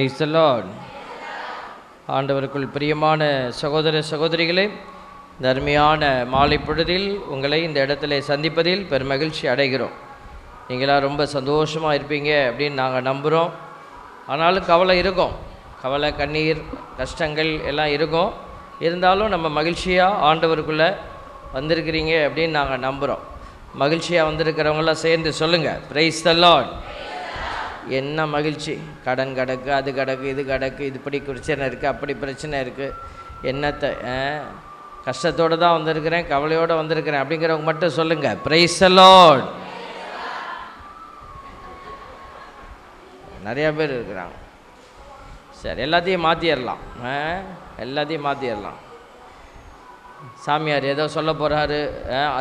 Price the Lord. ஆண்டவருக்குள் பிரியமான சகோதர சகோதரிகளே, இந்த அருமையான மாலை பொழுதில் உங்களை இந்த இடத்துல சந்திப்பதில் பெருமகிழ்ச்சி அடைகிறோம். நீங்களாம் ரொம்ப சந்தோஷமாக இருப்பீங்க அப்படின்னு நாங்கள் நம்புகிறோம். ஆனாலும் கவலை இருக்கும், கவலை, கண்ணீர், கஷ்டங்கள் எல்லாம் இருக்கும். இருந்தாலும் நம்ம மகிழ்ச்சியாக ஆண்டவருக்குள்ளே வந்திருக்கிறீங்க அப்படின்னு நாங்கள் நம்புகிறோம். மகிழ்ச்சியாக வந்திருக்கிறவங்களாம் சேர்ந்து சொல்லுங்கள், பிரைஸ் தி லார்ட். என்ன மகிழ்ச்சி! கடன் கிடக்கு, அது கிடக்கு, இது கிடக்கு, இப்படி பிரச்சனை இருக்குது, அப்படி பிரச்சனை இருக்குது, என்னத்தை கஷ்டத்தோடு தான் வந்திருக்கிறேன், கவலையோடு வந்திருக்கிறேன் அப்படிங்கிறவங்க மட்டும் சொல்லுங்கள், பிரைஸ் தி லார்ட். நிறையா பேர் இருக்கிறாங்க. சரி, எல்லாத்தையும் மாற்றிடலாம், எல்லாத்தையும் மாற்றிடலாம். சாமியார் ஏதோ சொல்ல போகிறாரு,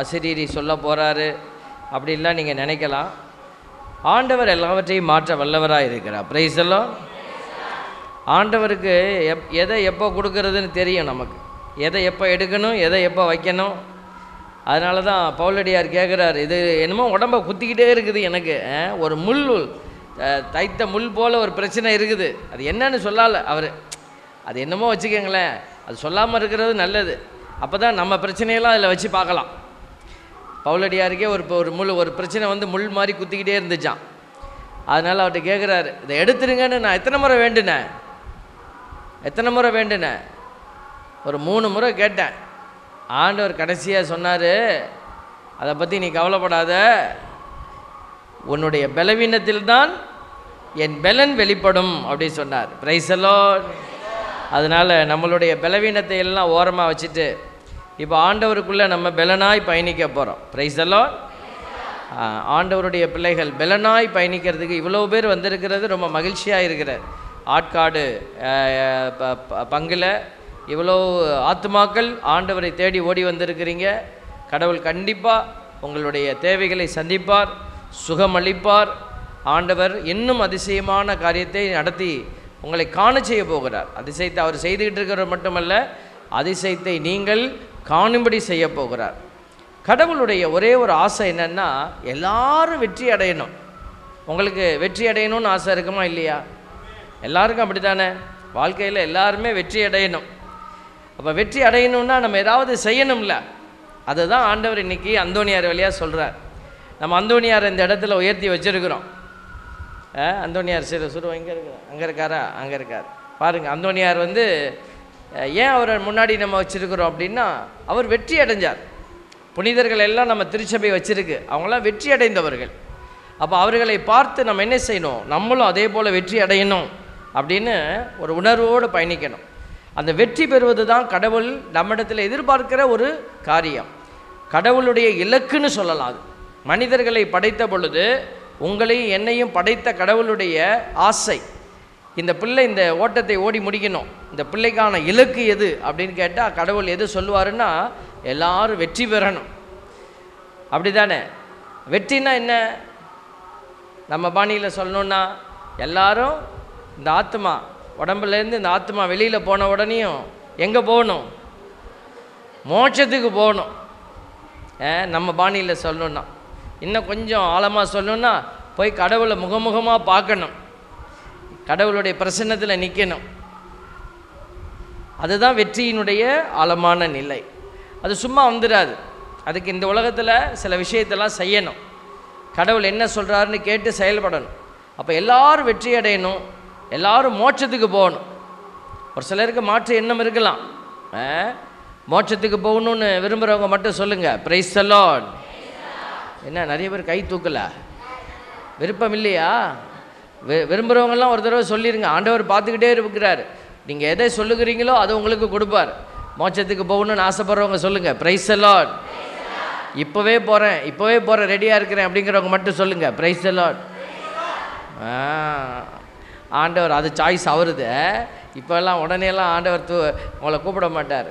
அசிரீரி சொல்ல போகிறாரு அப்படின்லாம் நீங்கள் நினைக்கலாம். ஆண்டவர் எல்லாவற்றையும் மாற்ற வல்லவராக இருக்கிறார். Price the Lord. ஆண்டவருக்கு எதை எப்போ கொடுக்கறதுன்னு தெரியும், நமக்கு எதை எப்போ எடுக்கணும், எதை எப்போ வைக்கணும். அதனால தான் பவுலடியார் கேட்குறாரு, இது என்னமோ உடம்பை குத்திக்கிட்டே இருக்குது, எனக்கு ஒரு முள், தைத்த முள் போல் ஒரு பிரச்சனை இருக்குது, அது என்னன்னு சொல்லலை அவர். அது என்னமோ வச்சுக்கோங்களேன், அது சொல்லாமல் இருக்கிறது நல்லது. அப்போ தான் நம்ம பிரச்சனையெல்லாம் அதில் வச்சு பார்க்கலாம். பவுலடியாருக்கே ஒரு பிரச்சனை வந்து முள் மாதிரி குத்திக்கிட்டே இருந்துச்சான். அதனால் அவர்கிட்ட கேட்குறாரு, இதை எடுத்துருங்கன்னு நான் எத்தனை முறை வேண்டுனேன்? ஒரு 3 முறை கேட்டேன். ஆண்டவர் கடைசியாக சொன்னார், அதை பற்றி நீ கவலைப்படாத, உன்னுடைய பலவீனத்தில் தான் என் பலன் வெளிப்படும் அப்படி சொன்னார். Price the Lord. அதனால் நம்மளுடைய பலவீனத்தை எல்லாம் ஓரமாக வச்சுட்டு இப்போ ஆண்டவருக்குள்ளே நம்ம பலனாய் பயணிக்க போகிறோம். Price the Lord. ஆண்டவருடைய பிள்ளைகள் பலனாய் பயணிக்கிறதுக்கு இவ்வளோ பேர் வந்திருக்கிறது ரொம்ப மகிழ்ச்சியாக இருக்கிறார். ஆட்காடு பங்கில் இவ்வளோ ஆத்துமாக்கள் ஆண்டவரை தேடி ஓடி வந்திருக்கிறீங்க. கடவுள் கண்டிப்பாக உங்களுடைய தேவைகளை சந்திப்பார், சுகமளிப்பார். ஆண்டவர் இன்னும் அதிசயமான காரியத்தை நடத்தி உங்களை காண செய்ய போகிறார். அதிசயத்தை அவர் செய்துக்கிட்டு இருக்கிறவர் மட்டுமல்ல, அதிசயத்தை நீங்கள் காணும்படி செய்ய போகிறார். கடவுளுடைய ஒரே ஒரு ஆசை என்னென்னா, எல்லாரும் வெற்றி அடையணும். உங்களுக்கு வெற்றி அடையணும்னு ஆசை இருக்குமா இல்லையா? எல்லாருக்கும் அப்படி தானே? வாழ்க்கையில் எல்லாருமே வெற்றி அடையணும். அப்போ வெற்றி அடையணும்னா நம்ம ஏதாவது செய்யணும்ல. அதுதான் ஆண்டவர் இன்றைக்கி அந்தோனியார் வழியாக சொல்கிறார். நம்ம அந்தோனியார் இந்த இடத்துல உயர்த்தி வச்சுருக்கிறோம். அந்தோனியார் சுரு எங்கே இருக்கிறார்? அங்கே இருக்காரா? அங்கே இருக்கார். பாருங்கள், அந்தோனியார் வந்து ஏன் அவரை முன்னாடி நம்ம வச்சுருக்கிறோம் அப்படின்னா, அவர் வெற்றி அடைஞ்சார். புனிதர்கள் எல்லாம் நம்ம திருச்சபை வச்சுருக்கு, அவங்களாம் வெற்றி அடைந்தவர்கள். அப்போ அவர்களை பார்த்து நம்ம என்ன செய்யணும்? நம்மளும் அதே போல் வெற்றி அடையணும் அப்படின்னு ஒரு உணர்வோடு பயணிக்கணும். அந்த வெற்றி பெறுவது தான் கடவுள் நம்மிடத்தில் எதிர்பார்க்கிற ஒரு காரியம். கடவுளுடைய இலக்குன்னு சொல்லலாம். அது மனிதர்களை படைத்த பொழுது உங்களையும் என்னையும் படைத்த கடவுளுடைய ஆசை. இந்த பிள்ளை இந்த ஓட்டத்தை ஓடி முடிக்கணும், இந்த பிள்ளைக்கான இலக்கு எது அப்படின்னு கேட்டால் கடவுள் எது சொல்லுவாருன்னா, எல்லாரும் வெற்றி பெறணும். அப்படி தானே? வெற்றினா என்ன? நம்ம பாணியில் சொல்லணுன்னா, எல்லாரும் இந்த ஆத்மா உடம்புலேருந்து இந்த ஆத்மா வெளியில் போன உடனேயும் எங்கே போகணும்? மோட்சத்துக்கு போகணும். நம்ம பாணியில் சொல்லணுன்னா, இன்னும் கொஞ்சம் ஆழமாக சொல்லணுன்னா, போய் கடவுளை முகமுகமாக பார்க்கணும், கடவுளுடைய பிரசன்னத்தில் நிற்கணும். அதுதான் வெற்றியினுடைய ஆழமான நிலை. அது சும்மா வந்துடாது. அதுக்கு இந்த உலகத்தில் சில விஷயத்தெல்லாம் செய்யணும். கடவுள் என்ன சொல்கிறாருன்னு கேட்டு செயல்படணும். அப்போ எல்லாரும் வெற்றி அடையணும், எல்லாரும் மோட்சத்துக்கு போகணும். ஒரு சிலருக்கு மாற்று எண்ணம் இருக்கலாம், மோட்சத்துக்கு போகணுன்னு விரும்புகிறவங்க மட்டும் சொல்லுங்கள், பிரைஸ் தி லார்ட். என்ன நிறைய பேர் கை தூக்கல? விருப்பம் இல்லையா? விரும்புகிறவங்கெல்லாம் ஒரு தடவை சொல்லிடுங்க. ஆண்டவர் பார்த்துக்கிட்டே இருக்கிறார். நீங்கள் எதை சொல்லுகிறீங்களோ அதை உங்களுக்கு கொடுப்பார். மோட்சத்துக்கு போகணுன்னு ஆசைப்படுறவங்க சொல்லுங்கள், பிரைஸ் தி லார்ட். இப்போவே போகிறேன் ரெடியாக இருக்கிறேன் அப்படிங்கிறவங்க மட்டும் சொல்லுங்கள், பிரைஸ் தி லார்ட். ஆண்டவர் அது சாய்ஸ் அவருது. இப்போல்லாம் உடனேலாம் ஆண்டவர் உங்களை கூப்பிட மாட்டார்.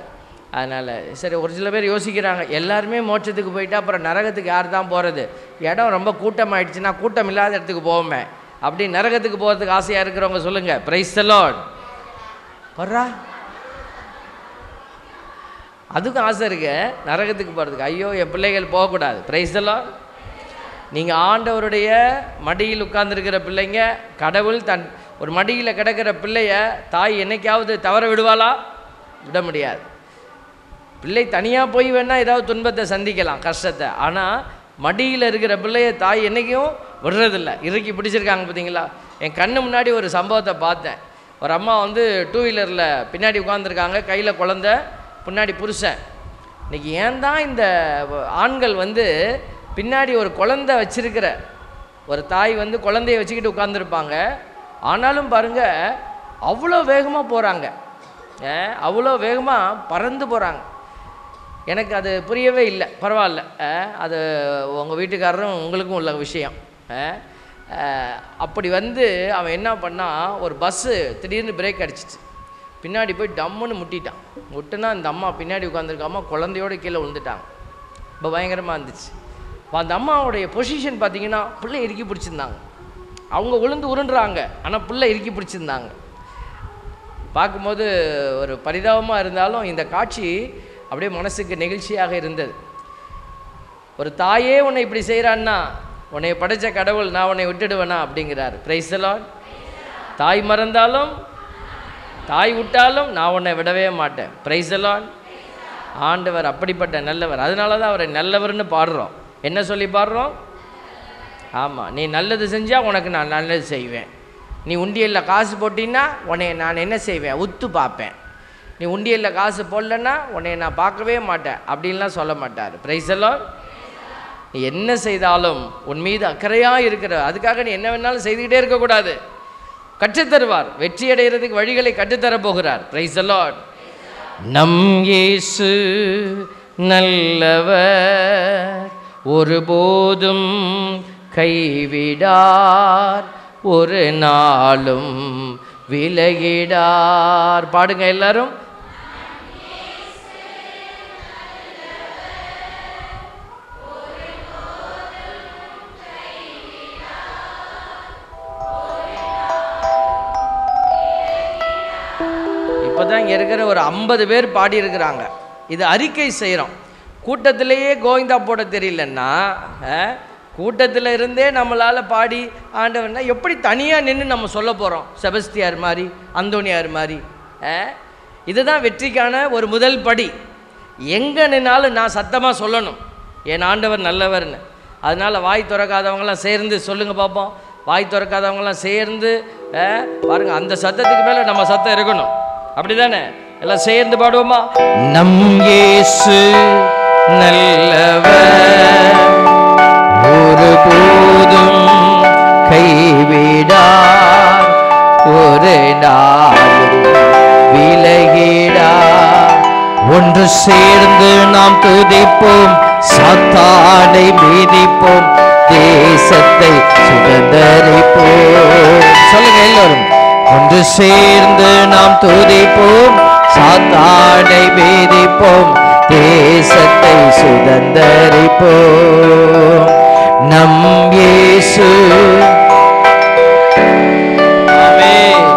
அதனால் சரி, ஒரு சில பேர் யோசிக்கிறாங்க, எல்லாருமே மோட்சத்துக்கு போயிட்டா அப்புறம் நரகத்துக்கு யார் தான் போகிறது? இடம் ரொம்ப கூட்டமாகிடுச்சுன்னா கூட்டம் இல்லாத இடத்துக்கு போவோமே, அப்படி நரகத்துக்கு போகிறதுக்கு ஆசையாக இருக்கிறவங்க சொல்லுங்கள், பிரைஸ் தி லார்ட். வர்றா, அதுக்கும் ஆசை இருக்கு நரகத்துக்கு போகிறதுக்கு. ஐயோ, என் பிள்ளைகள் போகக்கூடாது. Price the Lord. நீங்கள் ஆண்டவருடைய மடியில் உட்கார்ந்துருக்கிற பிள்ளைங்க, கடவுள் தன் ஒரு மடியில் கிடக்கிற பிள்ளைய தாய் என்னைக்காவது தவற விடுவாளா? விட முடியாது. பிள்ளை தனியாக போய் வேணால் ஏதாவது துன்பத்தை சந்திக்கலாம், கஷ்டத்தை. ஆனால் மடியில் இருக்கிற பிள்ளைய தாய் என்றைக்கும் விடுறதில்ல. இறுக்கி பிடிச்சிருக்காங்க பார்த்தீங்களா? என் கண்ணு முன்னாடி ஒரு சம்பவத்தை பார்த்தேன். ஒரு அம்மா வந்து 2 வீலரில் பின்னாடி உட்காந்துருக்காங்க, கையில் குழந்த, பின்னாடி புருஷன். இன்றைக்கி ஏன் தான் இந்த ஆண்கள் வந்து பின்னாடி ஒரு குழந்தை வச்சிருக்கிற ஒரு தாய் வந்து குழந்தைய வச்சுக்கிட்டு உட்காந்துருப்பாங்க. ஆனாலும் பாருங்கள், அவ்வளோ வேகமாக போகிறாங்க, அவ்வளோ வேகமாக பறந்து போகிறாங்க. எனக்கு அது புரியவே இல்லை. பரவாயில்ல, அது உங்கள் வீட்டுக்காரரும் உங்களுக்கும் உள்ள விஷயம். அப்படி வந்து அவன் என்ன பண்ணால், ஒரு பஸ்ஸு திடீர்னு பிரேக் அடிச்சிச்சு, பின்னாடி போய் டம்முன்னு முட்டிட்டான். முட்டுனா அந்த அம்மா பின்னாடி உட்காந்துருக்காம குழந்தையோடு கீழே விழுந்துட்டாங்க. இப்போ பயங்கரமாக இருந்துச்சு. அந்த அம்மாவுடைய பொசிஷன் பார்த்திங்கன்னா, பிள்ளை இறுக்கி பிடிச்சிருந்தாங்க. அவங்க விழுந்து உருண்டுறாங்க, ஆனால் பிள்ளை இறுக்கி பிடிச்சிருந்தாங்க. பார்க்கும்போது ஒரு பரிதாபமாக இருந்தாலும் இந்த காட்சி அப்படியே மனசுக்கு நெகிழ்ச்சியாக இருந்தது. ஒரு தாயே உன்னை இப்படி செய்கிறான்னா, உன்னை படைத்த கடவுள் நான் உன்னை விட்டுடுவேனா அப்படிங்கிறார். Price the Lord. தாய் மறந்தாலும் தாய் விட்டாலும் நான் உன்னை விடவே மாட்டேன். Price the Lord. ஆண்டவர் அப்படிப்பட்ட நல்லவர். அதனால தான் அவரை நல்லவர்னு பாடுறோம். என்ன சொல்லி பாடுறோம்? ஆமாம், நீ நல்லது செஞ்சால் உனக்கு நான் நல்லது செய்வேன். நீ உண்டியலில் காசு போட்டின்னா உன்னை நான் என்ன செய்வேன்? உத்து பார்ப்பேன். நீ உண்டியலில் காசு போடலன்னா உன்னை நான் பார்க்கவே மாட்டேன் அப்படின்லாம் சொல்ல மாட்டார். Price the Lord. நீ என்ன செய்தாலும் உன் மீது அக்கறையாக இருக்கிற, அதுக்காக நீ என்ன வேணாலும் செய்துக்கிட்டே இருக்கக்கூடாது. கற்றுத்தருவார். வெற்றி அடைகிறதுக்கு வழிகளை கற்றுத்தர போகிறார். Praise the Lord. நம் இயேசு நல்லவர், ஒருபோதும் கைவிடார், ஒரு நாளும் விலகிடார். பாடுங்க எல்லாரும். இப்போதான் இங்கே இருக்கிற ஒரு 50 பேர் பாடியிருக்கிறாங்க. இது அறிக்கை செய்கிறோம். கூட்டத்திலேயே கோவிந்தா போட தெரியலன்னா, கூட்டத்தில் இருந்தே நம்மளால் பாடி ஆண்டவர்னா எப்படி தனியாக நின்று நம்ம சொல்ல போகிறோம்? செபஸ்தியார் மாதிரி, அந்தோனியார் மாதிரி. இதுதான் வெற்றிக்கான ஒரு முதல் படி. எங்கே நின்னாலும் நான் சத்தமாக சொல்லணும், என் ஆண்டவர் நல்லவர்னு. அதனால் வாய் திறக்காதவங்களாம் சேர்ந்து சொல்லுங்கள் பார்ப்போம். வாய் திறக்காதவங்களாம் சேர்ந்து பாருங்கள், அந்த சத்தத்துக்கு மேலே நம்ம சத்தம் இருக்கணும். அப்படி தானே? எல்லாம் சேர்ந்து பாடுவோமா? நம் இயேசு நல்லவர், ஒருபோதும் கைவிடார், ஒரு நாளும் விலகிடார். ஒன்று சேர்ந்து நாம் துதிப்போம், சாத்தானை மீதிப்போம், தேசத்தை சுதந்தரிப்போம். சொல்லுங்க எல்லாரும். ஒன்று சேர்ந்து நாம் துதிப்போம், சாத்தானை மீதிப்போம், தேசத்தை சுதந்தரிப்போம். நம் இயேசு ஆமென்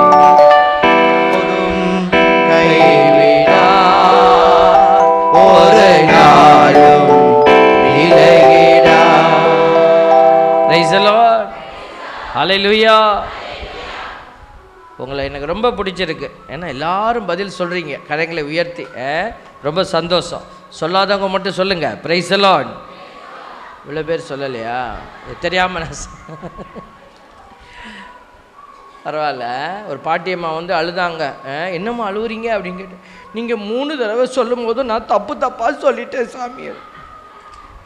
கைவிடார், ஒரு நாளும் விலகிடார். Price the lord. ஹல்லேலூயா. உங்களை எனக்கு ரொம்ப பிடிச்சிருக்கு. ஏன்னா எல்லாரும் பதில் சொல்கிறீங்க, கரைகளை உயர்த்தி. ரொம்ப சந்தோஷம். சொல்லாதவங்க மட்டும் சொல்லுங்கள் பிரைஸ் தி லார்ட். இவ்வளோ பேர் சொல்லலையா? தெரியாமல் நான் பரவாயில்ல. ஒரு பாட்டியம்மா வந்து அழுதாங்க. என்னம்மா அழுவுறீங்க அப்படின்னு கேட்டு, நீங்கள் 3 தடவை சொல்லும் போதும் நான் தப்பாக சொல்லிட்டேன் சாமி.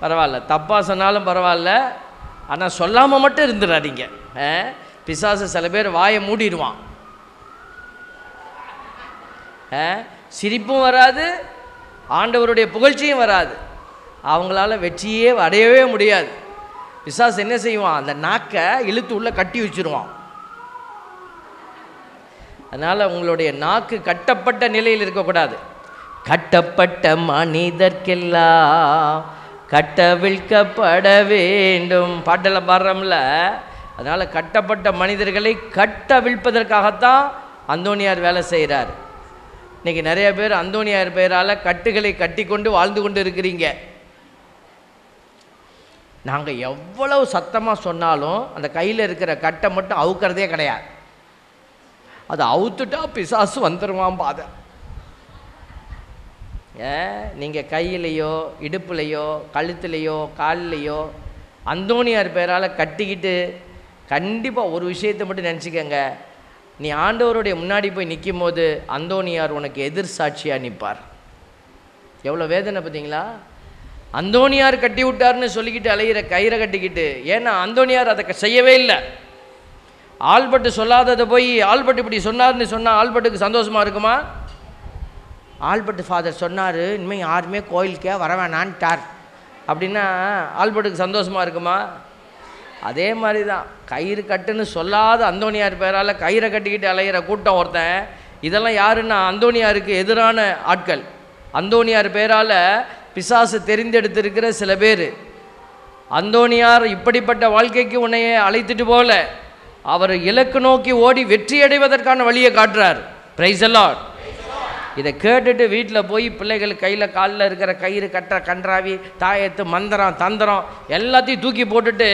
பரவாயில்ல, தப்பாக சொன்னாலும் பரவாயில்ல, ஆனால் சொல்லாமல் மட்டும் இருந்துடாதீங்க. பிசாசு சில பேர் வாயை மூடிடுவான். சிரிப்பும் வராது, ஆண்டவருடைய புகழ்ச்சியும் வராது, அவங்களால வெற்றியே அடையவே முடியாது. பிசாசு என்ன செய்வான்? அந்த நாக்கை இழுத்து உள்ள கட்டி வச்சிருவான். அதனால் உங்களுடைய நாக்கு கட்டப்பட்ட நிலையில் இருக்கக்கூடாது. கட்டப்பட்ட மனிதர்க்கெல்லாம் கட்டவிழ்க்கப்பட வேண்டும். பாட்டெல்லாம் பாடுறோம்ல. அதனால் கட்டப்பட்ட மனிதர்களை கட்டவிழ்ப்பதற்காகத்தான் அந்தோனியார் வேலை செய்கிறார். இன்றைக்கி நிறைய பேர் அந்தோனியார் பெயரால் கட்டுகளை கட்டி கொண்டு வாழ்ந்து கொண்டு இருக்கிறீங்க. நாங்கள் எவ்வளவு சத்தமாக சொன்னாலும் அந்த கையில் இருக்கிற கட்டை மட்டும் அவுக்கிறதே கிடையாது. அதை அவுத்துட்டா பிசாசு வந்துடுவான் பாதை. நீங்கள் கையிலையோ இடுப்புலையோ கழுத்துலையோ காலிலையோ அந்தோணியார் பேரால் கட்டிக்கிட்டு கண்டிப்பாக ஒரு விஷயத்தை மட்டும் நினச்சிக்கங்க, நீ ஆண்டவருடைய முன்னாடி போய் நிற்கும் போது அந்தோணியார் உனக்கு எதிர் சாட்சியாக நிற்பார். எவ்வளோ வேதனை பார்த்தீங்களா? அந்தோணியார் கட்டி விட்டார்னு சொல்லிக்கிட்டு அலையிற கயிறை கட்டிக்கிட்டு, ஏன்னா அந்தோணியார் அதை செய்யவே இல்லை. ஆல்பர்ட் சொல்லாததை போய் ஆல்பர்ட் இப்படி சொன்னார்னு சொன்னால் ஆல்பர்ட்டுக்கு சந்தோஷமாக இருக்குமா? ஆல்பர்ட் ஃபாதர் சொன்னார் இனிமேல் யாருமே கோயிலுக்கே வர வேணான்ட்டார் அப்படின்னா ஆல்பர்ட்டுக்கு சந்தோஷமாக இருக்குமா? அதே மாதிரி தான் கயிறு கட்டுன்னு சொல்லாத அந்தோணியார் பேரால் கயிறை கட்டிக்கிட்டு அலையிற கூட்டம் ஒருத்தன். இதெல்லாம் யாருன்னா அந்தோணியாருக்கு எதிரான ஆட்கள். அந்தோணியார் பேரால் பிசாசு தெரிந்தெடுத்திருக்கிற சில பேர். அந்தோணியார் இப்படிப்பட்ட வாழ்க்கைக்கு உன்னைய அழைத்துட்டு போல, அவர் இலக்கு நோக்கி ஓடி வெற்றி அடைவதற்கான வழியை காட்டுறார். Price the Lord. இதை கேட்டுட்டு வீட்டில் போய் பிள்ளைகள் கையில் காலில் இருக்கிற கயிறு கட்டுற கன்றாவி தாயத்து மந்திரம் தந்திரம் எல்லாத்தையும் தூக்கி போட்டுட்டு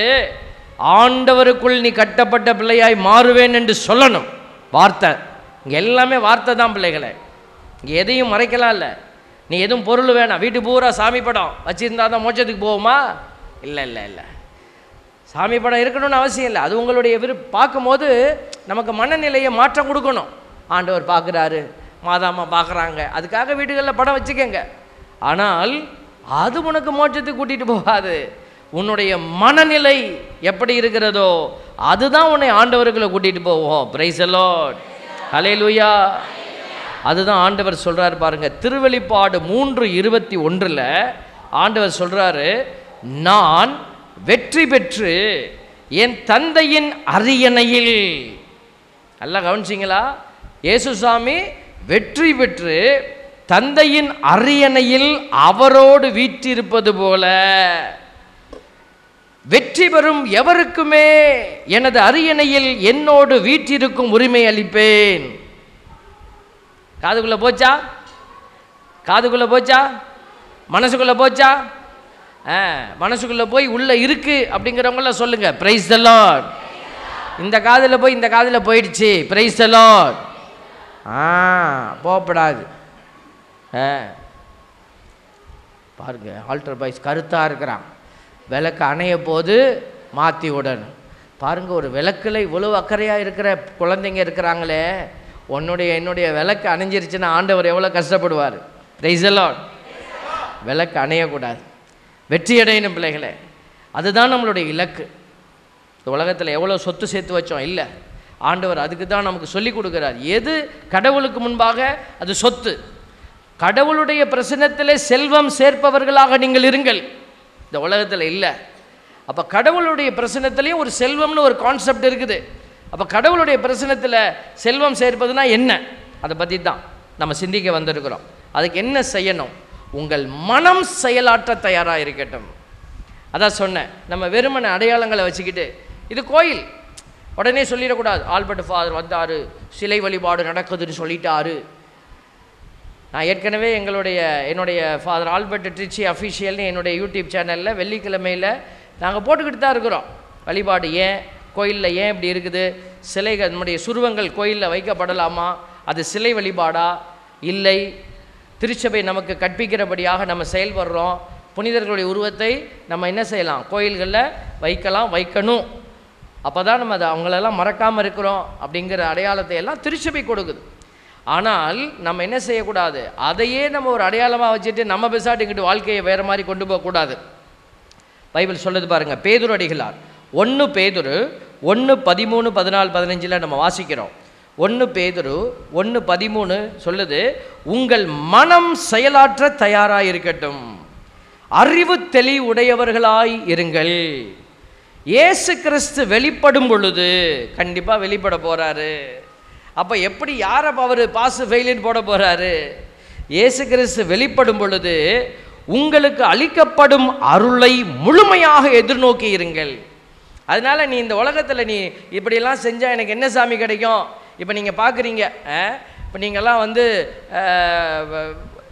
ஆண்டவருக்குள் நீ கட்டப்பட்ட பிள்ளையாய் மாறுவேன் என்று சொல்லணும். வார்த்தை இங்கே எல்லாமே வார்த்தை தான் பிள்ளைகளை. இங்கே எதையும் மறைக்கலாம் இல்லை. நீ எதுவும் பொருள் வேணாம், வீட்டு பூரா சாமி படம் வச்சுருந்தா தான் மோட்சத்துக்கு போகுமா? இல்லை இல்லை இல்லை, சாமி படம் இருக்கணும்னு அவசியம் இல்லை. அது உங்களுடைய பார்க்கும்போது நமக்கு மனநிலையை மாற்றம் கொடுக்கணும். ஆண்டவர் பார்க்குறாரு, மாதாமா பார்க்குறாங்க, அதுக்காக வீடுகளில் படம் வச்சுக்கங்க. ஆனால் அது உனக்கு மோட்சத்துக்கு கூட்டிகிட்டு போகாது. உன்னுடைய மனநிலை எப்படி இருக்கிறதோ அதுதான் உன்னை ஆண்டவர்களை கூட்டிகிட்டு போவோம். Praise the lord. ஹல்லேலூயா. அதுதான் ஆண்டவர் சொல்கிறார் பாருங்க. திருவெளிப்பாடு 3:21 ஆண்டவர் சொல்கிறாரு, நான் வெற்றி பெற்று என் தந்தையின் அரியணையில். நல்லா கவனிச்சிங்களா? இயேசுசாமி வெற்றி பெற்று தந்தையின் அரியணையில் அவரோடு வீற்றிருப்பது போல வெற்றி பெறும் எவருக்குமே எனது அரியணையில் என்னோடு வீற்றிருக்கும் உரிமை அளிப்பேன். காதுக்குள்ள போச்சா? காதுக்குள்ள போச்சா? மனசுக்குள்ள போச்சா? மனசுக்குள்ள போய் உள்ள இருக்கு அப்படிங்கிறவங்கள சொல்லுங்க பிரைஸ் தி லார்ட். இந்த காதில் போய் இந்த காதில் போயிடுச்சு. Praise the lord. போகப்படாது. பாருங்க, ஆல்டர் பாய்ஸ் கருத்தாக இருக்கிறான், விளக்கு அணைய போது மாற்றி விடணும். பாருங்க, ஒரு விளக்கில் இவ்வளோ அக்கறையாக இருக்கிற குழந்தைங்க இருக்கிறாங்களே, என்னுடைய விளக்கு அணைஞ்சிருச்சுன்னா ஆண்டவர் எவ்வளோ கஷ்டப்படுவார். Price the Lord. விளக்கு அணையக்கூடாது, வெற்றி அடையணும் பிள்ளைகளே. அதுதான் நம்மளுடைய இலக்கு. இந்த உலகத்தில் எவ்வளோ சொத்து சேர்த்து வச்சோம் இல்லை, ஆண்டவர் அதுக்கு தான் நமக்கு சொல்லி கொடுக்குறார். எது கடவுளுக்கு முன்பாக அது சொத்து. கடவுளுடைய பிரசன்னத்தில் செல்வம் சேர்ப்பவர்களாக நீங்கள் இருங்கள். இந்த உலகத்தில் இல்லை. அப்போ கடவுளுடைய பிரசன்னத்திலையும் ஒரு செல்வம்னு ஒரு கான்செப்ட் இருக்குது. அப்போ கடவுளுடைய பிரசன்னத்தில் செல்வம் சேர்ப்பதுனா என்ன, அதை பற்றி தான் நம்ம சிந்திக்க வந்திருக்கிறோம். அதுக்கு என்ன செய்யணும்? உங்கள் மனம் செயலாற்ற தயாராக இருக்கட்டும். அதான் சொன்னேன், நம்ம வெறுமன அடையாளங்களை வச்சுக்கிட்டு இது கோயில் உடனே சொல்லிடக்கூடாது. ஆல்பர்ட் ஃபாதர் வந்தார், சிலை வழிபாடு நடக்குதுன்னு சொல்லிட்டாரு. நான் ஏற்கனவே என்னுடைய ஃபாதர் ஆல்பர்ட் ட்ரிச்சி அஃபிஷியல்னு என்னுடைய யூடியூப் சேனலில் வெள்ளிக்கிழமையில் நாங்கள் போட்டுக்கிட்டு தான் இருக்கிறோம். வழிபாடு ஏன் கோயிலில் ஏன் இப்படி இருக்குது, சிலைகள் நம்முடைய சுருவங்கள் கோயிலில் வைக்கப்படலாமா, அது சிலை வழிபாடா இல்லை, திருச்சபை நமக்கு கற்பிக்கிறபடியாக நம்ம செயல்படுறோம். புனிதர்களுடைய உருவத்தை நம்ம என்ன செய்யலாம், கோயில்களில் வைக்கலாம், வைக்கணும். அப்போ தான் நம்ம அதை அவங்களெல்லாம் மறக்காமல் இருக்கிறோம் அப்படிங்கிற அடையாளத்தை எல்லாம் திருச்சபை கொடுக்குது. ஆனால் நம்ம என்ன செய்யக்கூடாது, அதையே நம்ம ஒரு அடையாளமாக வச்சுட்டு நம்ம பெசாட்டுக்கிட்டு வாழ்க்கையை வேறு மாதிரி கொண்டு போகக்கூடாது. பைபிள் சொல்லுது பாருங்கள், பேதுரு அடிகளார் 1 பேதுரு 1:13, 14, 15 நம்ம வாசிக்கிறோம். 1 பேதுரு 1:13 சொல்லுது, உங்கள் மனம் செயலாற்ற தயாராக இருக்கட்டும், அறிவு தெளிவுடையவர்களாய் இருங்கள். இயேசு கிறிஸ்து வெளிப்படும் பொழுது கண்டிப்பாக வெளிப்பட போகிறாரு. அப்போ எப்படி யாரை அவர் பாஸ் ஃபெயிலின்னு போட போகிறாரு? இயேசு கிறிஸ்து வெளிப்படும் பொழுது உங்களுக்கு அளிக்கப்படும் அருளை முழுமையாக எதிர்நோக்கி இருங்கள். அதனால் நீ இந்த உலகத்தில் நீ இப்படியெல்லாம் செஞ்சால் எனக்கு என்ன சாமி கிடைக்கும்? இப்போ நீங்கள் பார்க்குறீங்க, இப்போ நீங்கள்லாம் வந்து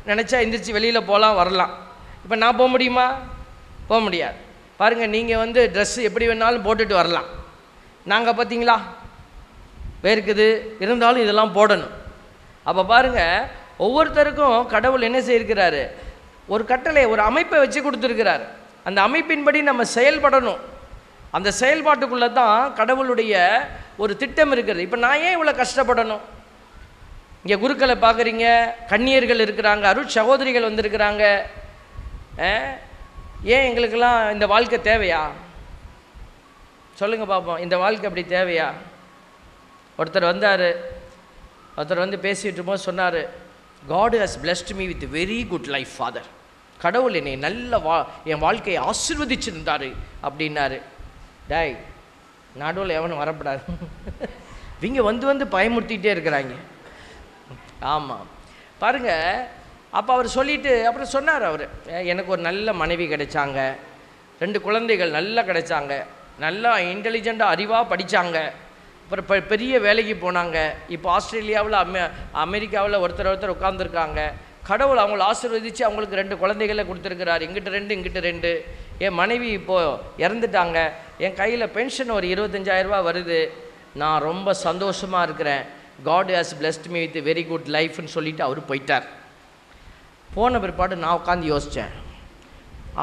நினச்சா எந்திரிச்சு வெளியில் போகலாம் வரலாம். இப்போ நான் போக முடியுமா? போக முடியாது. பாருங்கள், நீங்கள் வந்து ட்ரெஸ்ஸு எப்படி வேணாலும் போட்டுட்டு வரலாம். நாங்கள் பார்த்தீங்களா வேர்க்குது, இருந்தாலும் இதெல்லாம் போடணும். அப்போ பாருங்கள், ஒவ்வொருத்தருக்கும் கடவுள் என்ன செய்திருக்கிறாரு, ஒரு கட்டளை, ஒரு அமைப்பை வச்சு கொடுத்துருக்கிறார். அந்த அமைப்பின்படி நம்ம செயல்படணும். அந்த செயல்பாட்டுக்குள்ளே தான் கடவுளுடைய ஒரு திட்டம் இருக்கிறது. இப்போ நான் ஏன் இவ்வளோ கஷ்டப்படணும்? இங்கே குருக்களை பார்க்குறீங்க, கன்னியர்கள் இருக்கிறாங்க, அருட் சகோதரிகள் வந்திருக்கிறாங்க. ஏன் எங்களுக்கெல்லாம் இந்த வாழ்க்கை தேவையா? சொல்லுங்கள் பார்ப்போம், இந்த வாழ்க்கை அப்படி தேவையா? ஒருத்தர் வந்தார், ஒருத்தர் வந்து பேசிகிட்டு இருக்கும்போது சொன்னார், God has blessed me with very good life, Father. கடவுள் என்னை நல்ல என் வாழ்க்கையை ஆசீர்வதிச்சிருந்தார் அப்படின்னாரு. டாய், நடுவில் எவனும் வரப்படாது. இவங்க வந்து பயமுறுத்திக்கிட்டே இருக்கிறாங்க. ஆமாம், பாருங்கள். அப்போ அவர் சொல்லிவிட்டு அப்புறம் சொன்னார், அவர் எனக்கு ஒரு நல்ல மனைவி கிடைச்சாங்க, 2 குழந்தைகள் நல்லா கிடைச்சாங்க, நல்லா இன்டெலிஜெண்ட்டாக அறிவாக படித்தாங்க, அப்புறம் பெரிய வேலைக்கு போனாங்க, இப்போ ஆஸ்திரேலியாவில் அமெரிக்காவில் ஒருத்தர் உட்காந்துருக்காங்க. கடவுள் அவங்கள ஆசீர்வதித்து அவங்களுக்கு 2 குழந்தைகளை கொடுத்துருக்கிறார். இங்கிட்ட 2 இங்கிட்ட 2. என் மனைவி இப்போது இறந்துட்டாங்க. என் கையில் பென்ஷன் ஒரு 25,000 ரூபா வருது. நான் ரொம்ப சந்தோஷமாக இருக்கிறேன். God has blessed me with a very good lifeன்னு சொல்லிவிட்டு அவர் போயிட்டார். போன பிற்பாடு நான் உட்காந்து யோசித்தேன்,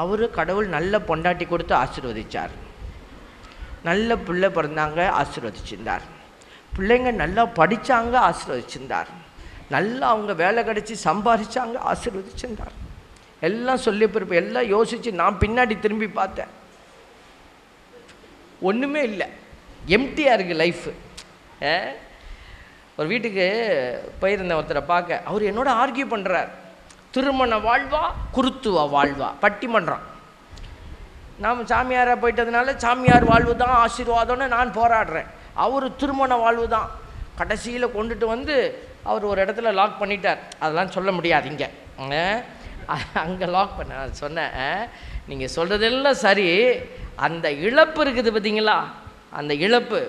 அவர் கடவுள் நல்ல பொண்டாட்டி கொடுத்து ஆசீர்வதித்தார், நல்ல பிள்ளை பிறந்தாங்க ஆசீர்வதிச்சிருந்தார், பிள்ளைங்க நல்லா படித்தாங்க ஆசீர்வதிச்சிருந்தார், நல்லா அவங்க வேலை கிடச்சி சம்பாதிச்சாங்க ஆசீர்வதிச்சிருந்தார். எல்லாம் சொல்லி பிறப்பு எல்லாம் யோசித்து நான் பின்னாடி திரும்பி பார்த்தேன், ஒன்றுமே இல்லை, எம்டியாக இருக்குது லைஃபு. ஒரு வீட்டுக்கு போயிருந்தேன் ஒருத்தரை பார்க்க. அவர் என்னோட ஆர்கியூ பண்ணுறார், திருமண வாழ்வா குருத்துவா வாழ்வா பட்டிமன்றம். நாம் சாமியாராக போயிட்டதுனால சாமியார் வாழ்வு தான் ஆசீர்வாதம்னு நான் போராடுறேன். அவர் திருமண வாழ்வு தான். கடைசியில் கொண்டுட்டு வந்து அவர் ஒரு இடத்துல லாக் பண்ணிட்டார். அதெல்லாம் சொல்ல முடியாது இங்கே, அங்கே லாக் பண்ண. நான் சொன்னேன், நீங்கள் சொல்கிறதெல்லாம் சரி, அந்த இழப்பு இருக்குது பார்த்தீங்களா, அந்த இழப்பு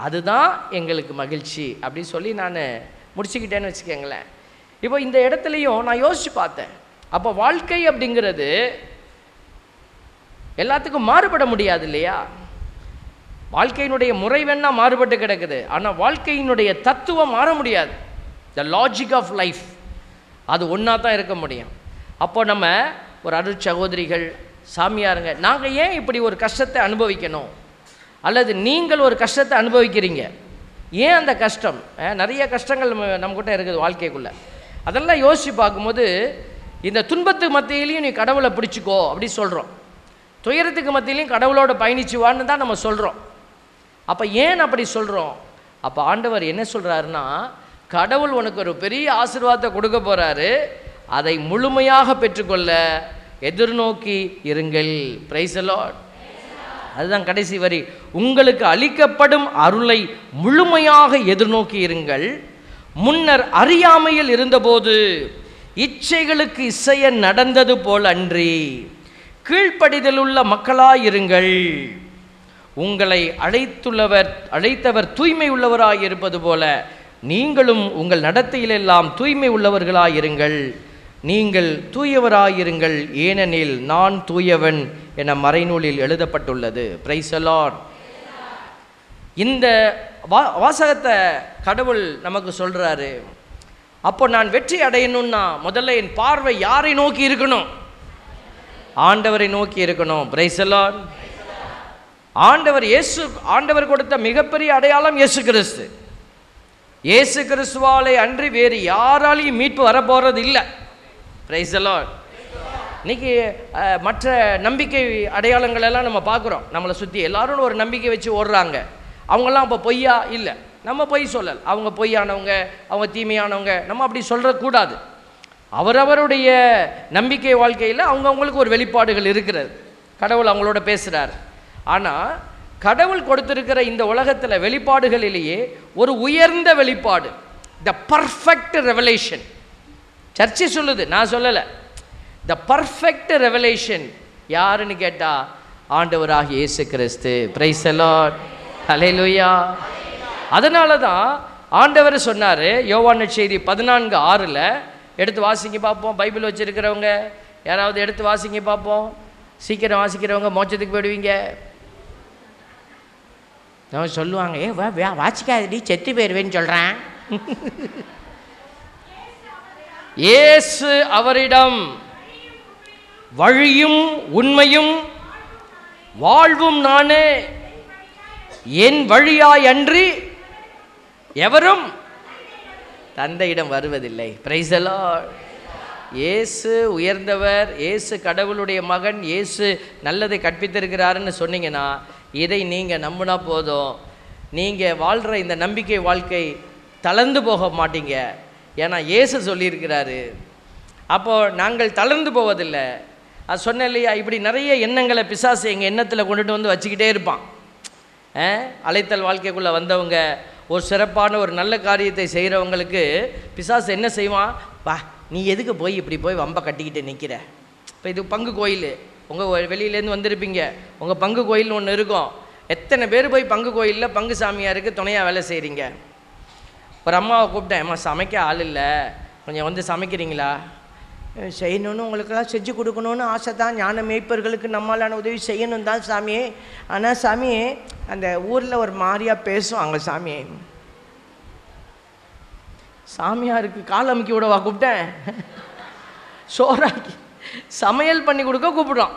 அதுதான் எங்களுக்கு மகிழ்ச்சி அப்படின்னு சொல்லி நான் முடிச்சுக்கிட்டேன்னு வச்சுக்கோங்களேன். இப்போ இந்த இடத்துலையும் நான் யோசித்து பார்த்தேன். அப்போ வாழ்க்கை அப்படிங்கிறது எல்லாத்துக்கும் மாறுபட முடியாது இல்லையா? வாழ்க்கையினுடைய முறை வேணா மாறுபட்டு கிடக்குது, ஆனால் வாழ்க்கையினுடைய தத்துவம் மாற முடியாது. த லாஜிக் ஆஃப் லைஃப் அது ஒன்றா தான் இருக்க முடியும். அப்போ நம்ம ஒரு அருட் சகோதரிகள், சாமியாருங்க, நாங்கள் ஏன் இப்படி ஒரு கஷ்டத்தை அனுபவிக்கணும்? அல்லது நீங்கள் ஒரு கஷ்டத்தை அனுபவிக்கிறீங்க, ஏன் அந்த கஷ்டம்? நிறைய கஷ்டங்கள் நம்மக்கிட்ட இருக்குது வாழ்க்கைக்குள்ளே. அதெல்லாம் யோசித்து பார்க்கும்போது, இந்த துன்பத்துக்கு மத்தியிலையும் நீ கடவுளை பிடிச்சிக்கோ அப்படி சொல்கிறோம், துயரத்துக்கு மத்தியிலையும் கடவுளோட பயணிச்சுவான்னு தான் நம்ம சொல்கிறோம். அப்போ ஏன் அப்படி சொல்கிறோம்? அப்போ ஆண்டவர் என்ன சொல்கிறாருன்னா, கடவுள் உனக்கு ஒரு பெரிய ஆசீர்வாதத்தை கொடுக்க போகிறாரு, அதை முழுமையாக பெற்றுக்கொள்ள எதிர்நோக்கி இருங்கள். Price the Lord. அதுதான் கடைசி வரி, உங்களுக்கு அளிக்கப்படும் அருளை முழுமையாக எதிர்நோக்கி இருங்கள். முன்னர் அறியாமையில் இருந்தபோது இச்சைகளுக்கு இசைய நடந்தது போல் அன்றி கீழ்ப்படிதலுள்ள மக்களாயிருங்கள். உங்களை அழைத்தவர் தூய்மை உள்ளவராய் இருப்பது போல நீங்களும் உங்கள் நடத்தையிலெல்லாம் தூய்மை உள்ளவர்களாயிருங்கள். நீங்கள் தூயவராயிருங்கள், ஏனெனில் நான் தூயவன் என மறைநூலில் எழுதப்பட்டுள்ளது. Price the Lord. இந்த வாசகத்தை கடவுள் நமக்கு சொல்கிறாரு. அப்போ நான் வெற்றி அடையணும்னா முதல்ல என் பார்வை யாரை நோக்கி இருக்கணும்? ஆண்டவரை நோக்கி இருக்கணும். Price the Lord. ஆண்டவர் கொடுத்த மிகப்பெரிய அடையாளம் இயேசு கிறிஸ்து. இயேசு கிறிஸ்துவாலே அன்றி வேறு யாராலையும் மீட்பு வரப்போகிறது இல்லை. Price the Lord. இன்னைக்கு மற்ற நம்பிக்கை அடையாளங்கள் எல்லாம் நம்ம பார்க்குறோம். நம்மளை சுற்றி எல்லாரும் ஒரு நம்பிக்கை வச்சு ஓடுறாங்க. அவங்கெல்லாம் இப்போ பொய்யா இல்லை, நம்ம பொய் சொல்லலை. அவங்க பொய்யானவங்க, அவங்க தீமையானவங்க, நம்ம அப்படி சொல்கிறக்கூடாது. அவரவருடைய நம்பிக்கை வாழ்க்கையில் அவங்கவுங்களுக்கு ஒரு வெளிப்பாடுகள் இருக்கிறது. கடவுள் அவங்களோட பேசுகிறார். ஆனால் கடவுள் கொடுத்திருக்கிற இந்த உலகத்தில் வெளிப்பாடுகளிலேயே ஒரு உயர்ந்த வெளிப்பாடு, த பர்ஃபெக்ட் ரெவலேஷன். சர்ச்சை சொல்லுது, நான் சொல்லலை. த பர்ஃபெக்ட் ரெவலேஷன் யாருன்னு கேட்டால் ஆண்டவராகிய இயேசு கிறிஸ்து. Price the lord. ஹல்லேலூயா. அதனால தான் ஆண்டவர் சொன்னார், யோவான் நற்செய்தி 14:6 எடுத்து வாசிங்க பார்ப்போம். பைபிள் வச்சுருக்கிறவங்க யாராவது எடுத்து வாசிங்க பார்ப்போம். சீக்கிரம் வாசிக்கிறவங்க மோட்சத்துக்கு போயிடுவீங்க. அவன் சொல்லுவாங்க, வாசிக்காதடி செத்து போயிருவேன்னு சொல்கிறேன். இயேசு அவரிடம், வழியும் உண்மையும் வாழ்வும் நானே, என் வழியாய் அன்றி எவரும் தந்தையிடம் வருவதில்லை. Price the Lord. இயேசு உயர்ந்தவர், இயேசு கடவுளுடைய மகன், இயேசு நல்லதை கற்பித்திருக்கிறாருன்னு சொன்னீங்கன்னா இதை நீங்கள் நம்பினா போதும். நீங்கள் வாழ்கிற இந்த நம்பிக்கை வாழ்க்கை தளர்ந்து போக மாட்டீங்க. ஏன்னா இயேசு சொல்லியிருக்கிறாரு. அப்போது நாங்கள் தளர்ந்து போவதில்லை. அது சொன்னேன் இல்லையா, இப்படி நிறைய எண்ணங்களை பிசாசு எங்கள் எண்ணத்தில் கொண்டுட்டு வந்து வச்சுக்கிட்டே இருப்பான். அழைத்தல் வாழ்க்கைக்குள்ளே வந்தவங்க, ஒரு சிறப்பான ஒரு நல்ல காரியத்தை செய்கிறவங்களுக்கு பிசாசு என்ன செய்வான், வா நீ எதுக்கு போய் இப்படி போய் வம்ப கட்டிக்கிட்டு நிற்கிற. இப்போ இது பங்கு கோயில், உங்கள் வெளியிலேருந்து வந்திருப்பீங்க, உங்கள் பங்கு கோயில்னு ஒன்று இருக்கும். எத்தனை பேர் போய் பங்கு கோயிலில் பங்கு சாமியாருக்கு துணையாக வேலை செய்கிறீங்க. ஒரு அம்மாவை கூப்பிட்டேன், அம்மா சமைக்க ஆள் இல்லை, கொஞ்சம் வந்து சமைக்கிறீங்களா? செய்யணுன்னு உங்களுக்கெல்லாம் செஞ்சு கொடுக்கணுன்னு ஆசை தான், ஞான மேய்ப்பர்களுக்கு நம்மளான உதவி செய்யணும் தான் சாமி. ஆனால் சாமி அந்த ஊரில் ஒரு மாதிரியாக பேசுவாங்க சாமி. சாமியாருக்கு கால் அமுக்கி விடவா கூப்பிட்டேன்? சோறாக்கி சமையல் பண்ணி கொடுக்க கூப்பிடுறான்,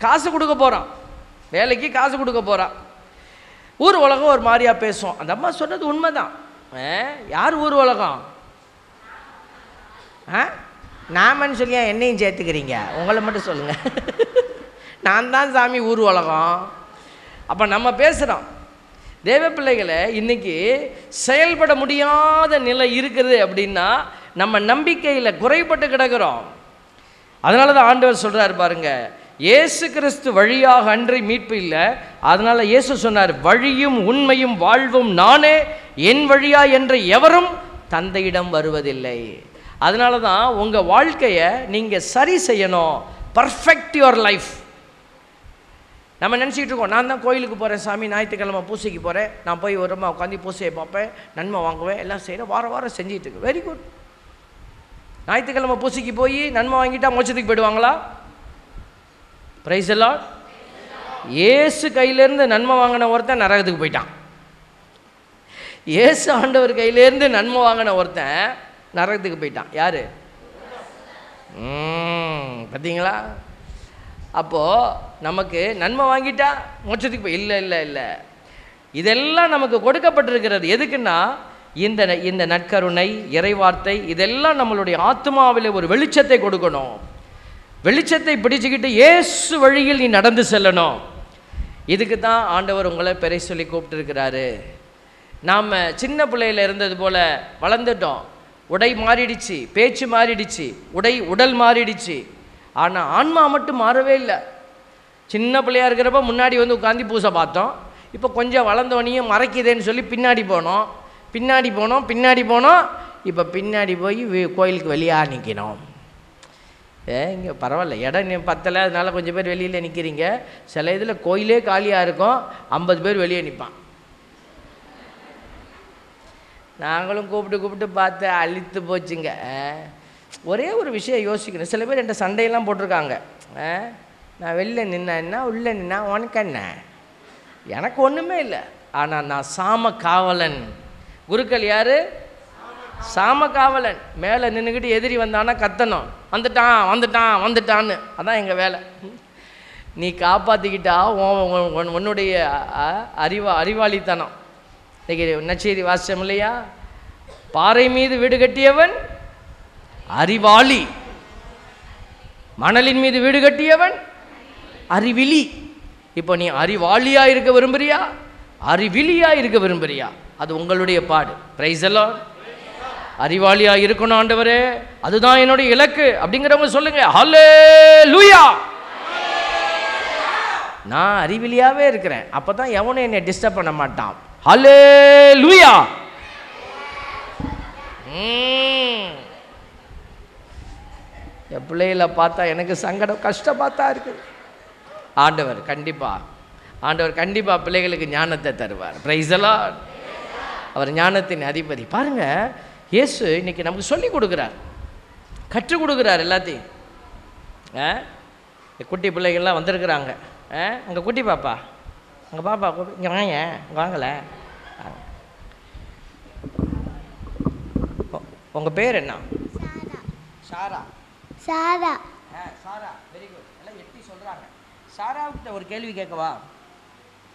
காசு கொடுக்க போகிறான், வேலைக்கு காசு கொடுக்க போகிறான். ஊர் உலகம் ஒரு மாதிரியாக பேசுவோம். அந்த அம்மா சொன்னது உண்மை தான். யார் ஊர் உலகம்? நாமன்னு சொல்லியா என்னையும் சேர்த்துக்கிறீங்க? உங்களை மட்டும் சொல்லுங்கள். நான் தான் சாமி ஊர் உலகம். அப்போ நம்ம பேசுகிறோம். தேவ பிள்ளைகளை இன்றைக்கி செயல்பட முடியாத நிலை இருக்குது அப்படின்னா நம்ம நம்பிக்கையில் குறைபட்டு கிடக்கிறோம். அதனால தான் ஆண்டவர் சொல்கிறார் பாருங்க, இயேசு கிறிஸ்து வழியாக அன்றி மீட்பு இல்லை. அதனால் இயேசு சொன்னார், வழியும் உண்மையும் வாழ்வும் நானே, என் வழியா என்று எவரும் தந்தையிடம் வருவதில்லை. அதனால தான் உங்கள் வாழ்க்கையை நீங்கள் சரி செய்யணும். Perfect your life. நம்ம நினச்சிக்கிட்டு இருக்கோம், நான் தான் கோயிலுக்கு போகிறேன் சாமி, ஞாயிற்றுக்கிழமை பூசைக்கு போகிறேன், நான் போய் ஓரமாக உட்காந்து பூசையை பார்ப்பேன், நன்மை வாங்குவேன், எல்லாம் செய்கிறேன், வாரம் செஞ்சிட்டு இருக்கு. Very good. ஞாயிற்றுக்கிழமை பூசைக்கு போய் நன்மை வாங்கிட்டா மோட்சத்துக்கு போயிடுவாங்களா? Price the Lord. இயேசு கையிலேருந்து நன்மை வாங்கின ஒருத்தன் நரகத்துக்கு போயிட்டான். இயேசு ஆண்டவர் கையிலேருந்து நன்மை வாங்கின ஒருத்தன் நரகத்துக்கு போயிட்டான். யார்? பார்த்தீங்களா? அப்போது நமக்கு நன்மை வாங்கிட்டா மோட்சத்துக்கு போய் இல்லை இல்லை இல்லை. இதெல்லாம் நமக்கு கொடுக்கப்பட்டிருக்கிறது எதுக்குன்னா, இந்த நற்கருணை, இறைவார்த்தை, இதெல்லாம் நம்மளுடைய ஆத்மாவில் ஒரு வெளிச்சத்தை கொடுக்கணும். வெளிச்சத்தை பிடிச்சுக்கிட்டு இயேசு வழியில் நீ நடந்து செல்லணும். இதுக்கு தான் ஆண்டவர் உங்களை பெரிய சொல்லி கூப்பிட்டுருக்கிறாரு. நாம் சின்ன பிள்ளையில் இருந்தது போல் வளர்ந்துட்டோம். உடை மாறிடுச்சு, பேச்சு மாறிடுச்சு, உடல் மாறிடுச்சு. ஆனால் ஆன்மா மட்டும் மாறவே இல்லை. சின்ன பிள்ளையாக இருக்கிறப்ப முன்னாடி வந்து உட்காந்து பூசை பார்த்தோம். இப்போ கொஞ்சம் வளர்ந்தவனையும் மறைக்குதேன்னு சொல்லி பின்னாடி போனோம். இப்போ பின்னாடி போய் கோயிலுக்கு வெளியாக நிற்கணும். இங்கே பரவாயில்ல, இடம் பத்தலை, அதனால் கொஞ்சம் பேர் வெளியில் நிற்கிறீங்க. சில இதில் கோயிலே காலியாக இருக்கும், 50 பேர் வெளியே நிற்பான். நாங்களும் கூப்பிட்டு பார்த்து அழித்து போச்சுங்க. ஒரே ஒரு விஷயம் யோசிக்கணும். சில பேர் என்கிட்ட சண்டையெல்லாம் போட்டிருக்காங்க. நான் வெளில நின்னா என்ன, உள்ளே நின்னா உனக்கு என்ன, எனக்கு ஒன்றுமே இல்லை. ஆனால் நான் சாம காவலன். குருக்கள் யார்? சாம காவலன். மேலே நின்றுக்கிட்டு எதிரி வந்தானா கத்தணும், வந்துட்டான்னு. அதான் எங்கள் வேலை. நீ காப்பாற்றிக்கிட்டா உன்னுடைய அறிவாளித்தனம். இன்றைக்கி நற்செய்தி வாசிச்சோம் இல்லையா? பாறை மீது வீடு கட்டியவன் அறிவாளி, மணலின் மீது வீடு கட்டியவன் அறிவிலி. இப்போ நீ அறிவாளியாக இருக்க விரும்புறியா, அறிவிலியாக இருக்க விரும்புறியா? அது உங்களுடைய பாடு. Praise the lord. அறிவாளியாக இருக்கணும் ஆண்டவரே, அதுதான் என்னுடைய இலக்கு அப்படிங்கிறவங்க சொல்லுங்க ஹல்லேலூயா. நான் அறிவிலியாகவே இருக்கிறேன், அப்போ தான் எவனும் என்னை டிஸ்டர்ப் பண்ண மாட்டான். ஹல்லேலூயா. என் பிள்ளைகளை பார்த்தா எனக்கு சங்கடம், கஷ்டப்பாத்தா இருக்குது. ஆண்டவர் கண்டிப்பாக பிள்ளைகளுக்கு ஞானத்தை தருவார். Price the Lord. அவர் ஞானத்தின் அதிபதி. பாருங்கள், இயேசு இன்றைக்கி நமக்கு சொல்லி கொடுக்குறார், கற்றுக் கொடுக்குறார் எல்லாத்தையும். குட்டி பிள்ளைகள்லாம் வந்திருக்கிறாங்க. உங்கள் குட்டி பாப்பா அங்கே பாப்பா இங்கே வாங்க, வாங்கலை. உங்கள் பேர் என்ன? சாரா. சாரா. சாரா, வெரி குட். எல்லாம் எட்டி சொல்கிறாங்க. சாராவுக்கிட்ட ஒரு கேள்வி கேட்கவா?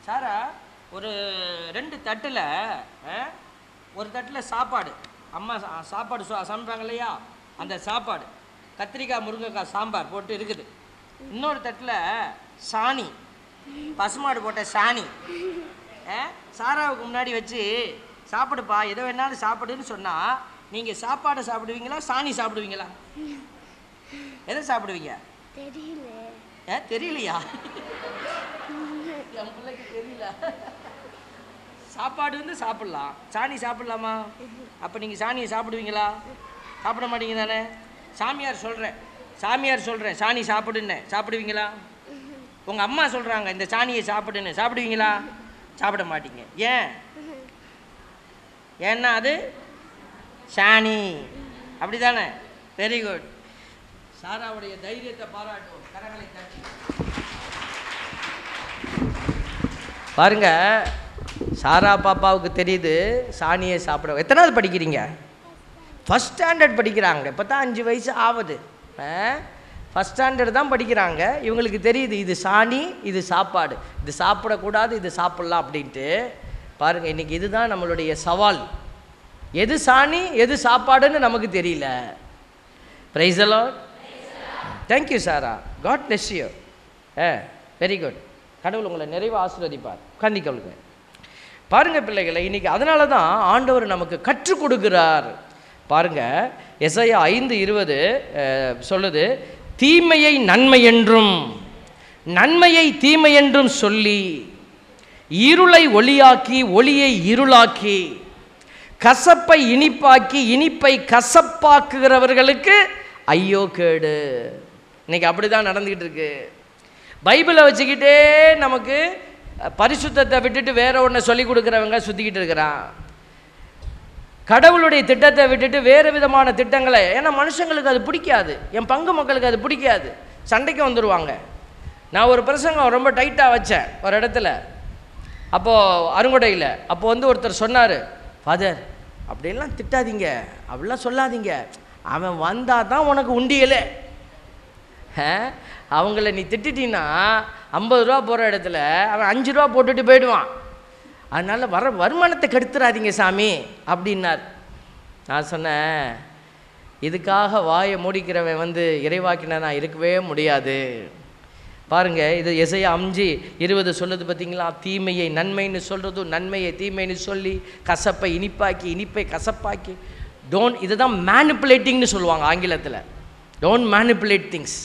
சாரா, ஒரு 2 தட்டில், ஒரு தட்டில் சாப்பாடு, அம்மா சாப்பாடு சமைப்பாங்க இல்லையா, அந்த சாப்பாடு கத்திரிக்காய் முருங்கைக்காய் சாம்பார் போட்டு இருக்குது. இன்னொரு தட்டில் சாணி, பசுமாடு போட்ட சாணி சாராவுக்கு முன்னாடி வச்சு சாப்பிடுப்பா, எதை வேணாலும் சாப்பிடுன்னு சொன்னால் நீங்கள் சாப்பாடை சாப்பிடுவீங்களா, சாணி சாப்பிடுவீங்களா? எதை சாப்பிடுவீங்க? தெரியலையா? என் பிள்ளைக்கு தெரியல. சாப்பாடு வந்து சாப்பிட்லாம், சாணி சாப்பிட்லாமா? அப்போ நீங்கள் சாணியை சாப்பிடுவீங்களா? சாப்பிட மாட்டீங்க தானே? சாமியார் சொல்கிறேன் சாணி சாப்பிடுன்னு, சாப்பிடுவீங்களா? உங்கள் அம்மா சொல்கிறாங்க இந்த சாணியை சாப்பிடுன்னு, சாப்பிடுவீங்களா? சாப்பிட மாட்டீங்க. ஏன்னா அது சாணி, அப்படி தானே? Very good. சாராவுடைய தைரியத்தை பாராட்டுவோம், கரங்களை தட்டி. பாருங்க, சாரா பாப்பாவுக்கு தெரியுது சாணியை சாப்பிட. எத்தனாவது படிக்கிறீங்க? ஃபஸ்ட் ஸ்டாண்டர்ட் படிக்கிறாங்க. இப்போ தான் 5 வயசு ஆகுது. ஃபஸ்ட் ஸ்டாண்டர்ட் தான் படிக்கிறாங்க. இவங்களுக்கு தெரியுது இது சாணி, இது சாப்பாடு, இது சாப்பிடக்கூடாது, இது சாப்பிட்லாம் அப்படின்ட்டு. பாருங்கள், இன்றைக்கி இதுதான் நம்மளுடைய சவால். எது சாணி எது சாப்பாடுன்னு நமக்கு தெரியல. Praise the Lord. Thank you Sarah, God bless you. Very good. கடவுள் உங்களை நிறைவாக ஆசீர்வதிப்பார். உட்கார்ந்திக்கொள்ளுங்க. பாருங்கள் பிள்ளைகளை, இன்றைக்கி அதனால தான் ஆண்டவர் நமக்கு கற்றுக் கொடுக்கிறார். பாருங்கள், எசாயா 5:20 சொல்லுது, தீமையை நன்மை என்றும் நன்மையை தீமை என்றும் சொல்லி இருளை ஒளியாக்கி ஒளியை இருளாக்கி கசப்பை இனிப்பாக்கி இனிப்பை கசப்பாக்குகிறவர்களுக்கு ஐயோ கேடு. இன்னைக்கு அப்படி தான் நடந்துக்கிட்டு இருக்கு. பைபிளை வச்சுக்கிட்டே நமக்கு பரிசுத்தத்தை விட்டுட்டு வேற ஒன்றை சொல்லி கொடுக்குறவங்க சுற்றிக்கிட்டு இருக்கிறான். கடவுளுடைய திட்டத்தை விட்டுட்டு வேறு விதமான திட்டங்களை, ஏன்னா மனுஷங்களுக்கு அது பிடிக்காது, என் பங்கு மக்களுக்கு அது பிடிக்காது, சண்டைக்கு வந்துடுவாங்க. நான் ஒரு பிரசங்கம் ரொம்ப டைட்டாக வச்சேன் ஒரு இடத்துல, அப்போது அருங்கொடையில். அப்போ வந்து ஒருத்தர் சொன்னார், ஃபாதர் அப்படியெல்லாம் திட்டாதீங்க, அப்படிலாம் சொல்லாதீங்க, அவன் வந்தால் தான் உனக்கு உண்டியலே. அவங்கள நீ திட்டினா 50 ரூபா போகிற இடத்துல அவன் 5 ரூபா போட்டுட்டு போயிடுவான். அதனால் வருமானத்தை கெடுத்துறாதீங்க சாமி அப்படின்னார். நான் சொன்னேன், இதுக்காக வாயை மூடிக்கிறவன் வந்து இறைவாக்கினா இருக்கவே முடியாது. பாருங்கள், இது எசாயா 5:20 சொல்லுது பார்த்தீங்களா? தீமையை நன்மைன்னு சொல்கிறதும் நன்மையை தீமைன்னு சொல்லி கசப்பை இனிப்பாக்கி இனிப்பை கசப்பாக்கி. இதுதான் மேனிப்புலேட்டிங்னு சொல்லுவாங்க ஆங்கிலத்தில். Don't manipulate things.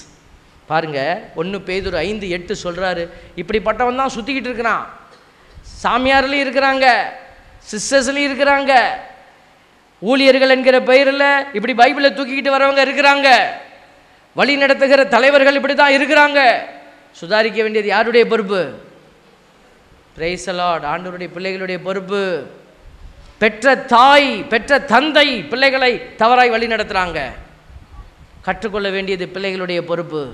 பாருங்கள், 1 பேதுரு 5:8 சொல்கிறாரு, இப்படிப்பட்டவன் தான் சுற்றிக்கிட்டு இருக்கிறான். சாமியார்லையும் இருக்கிறாங்க, சிஸ்டர்ஸ்லையும் இருக்கிறாங்க, ஊழியர்கள் என்கிற பெயரில் இப்படி பைபிளை தூக்கிக்கிட்டு வரவங்க இருக்கிறாங்க, வழி நடத்துகிற தலைவர்கள் இப்படி தான் இருக்கிறாங்க. சுதாரிக்க வேண்டியது யாருடைய பொறுப்பு? பிரைஸ் தி லார்ட், ஆண்டவருடைய பிள்ளைகளுடைய பொறுப்பு. பெற்ற தாய் பெற்ற தந்தை பிள்ளைகளை தவறாய் வழி நடத்துகிறாங்க, கற்றுக்கொள்ள வேண்டியது பிள்ளைகளுடைய பொறுப்பு.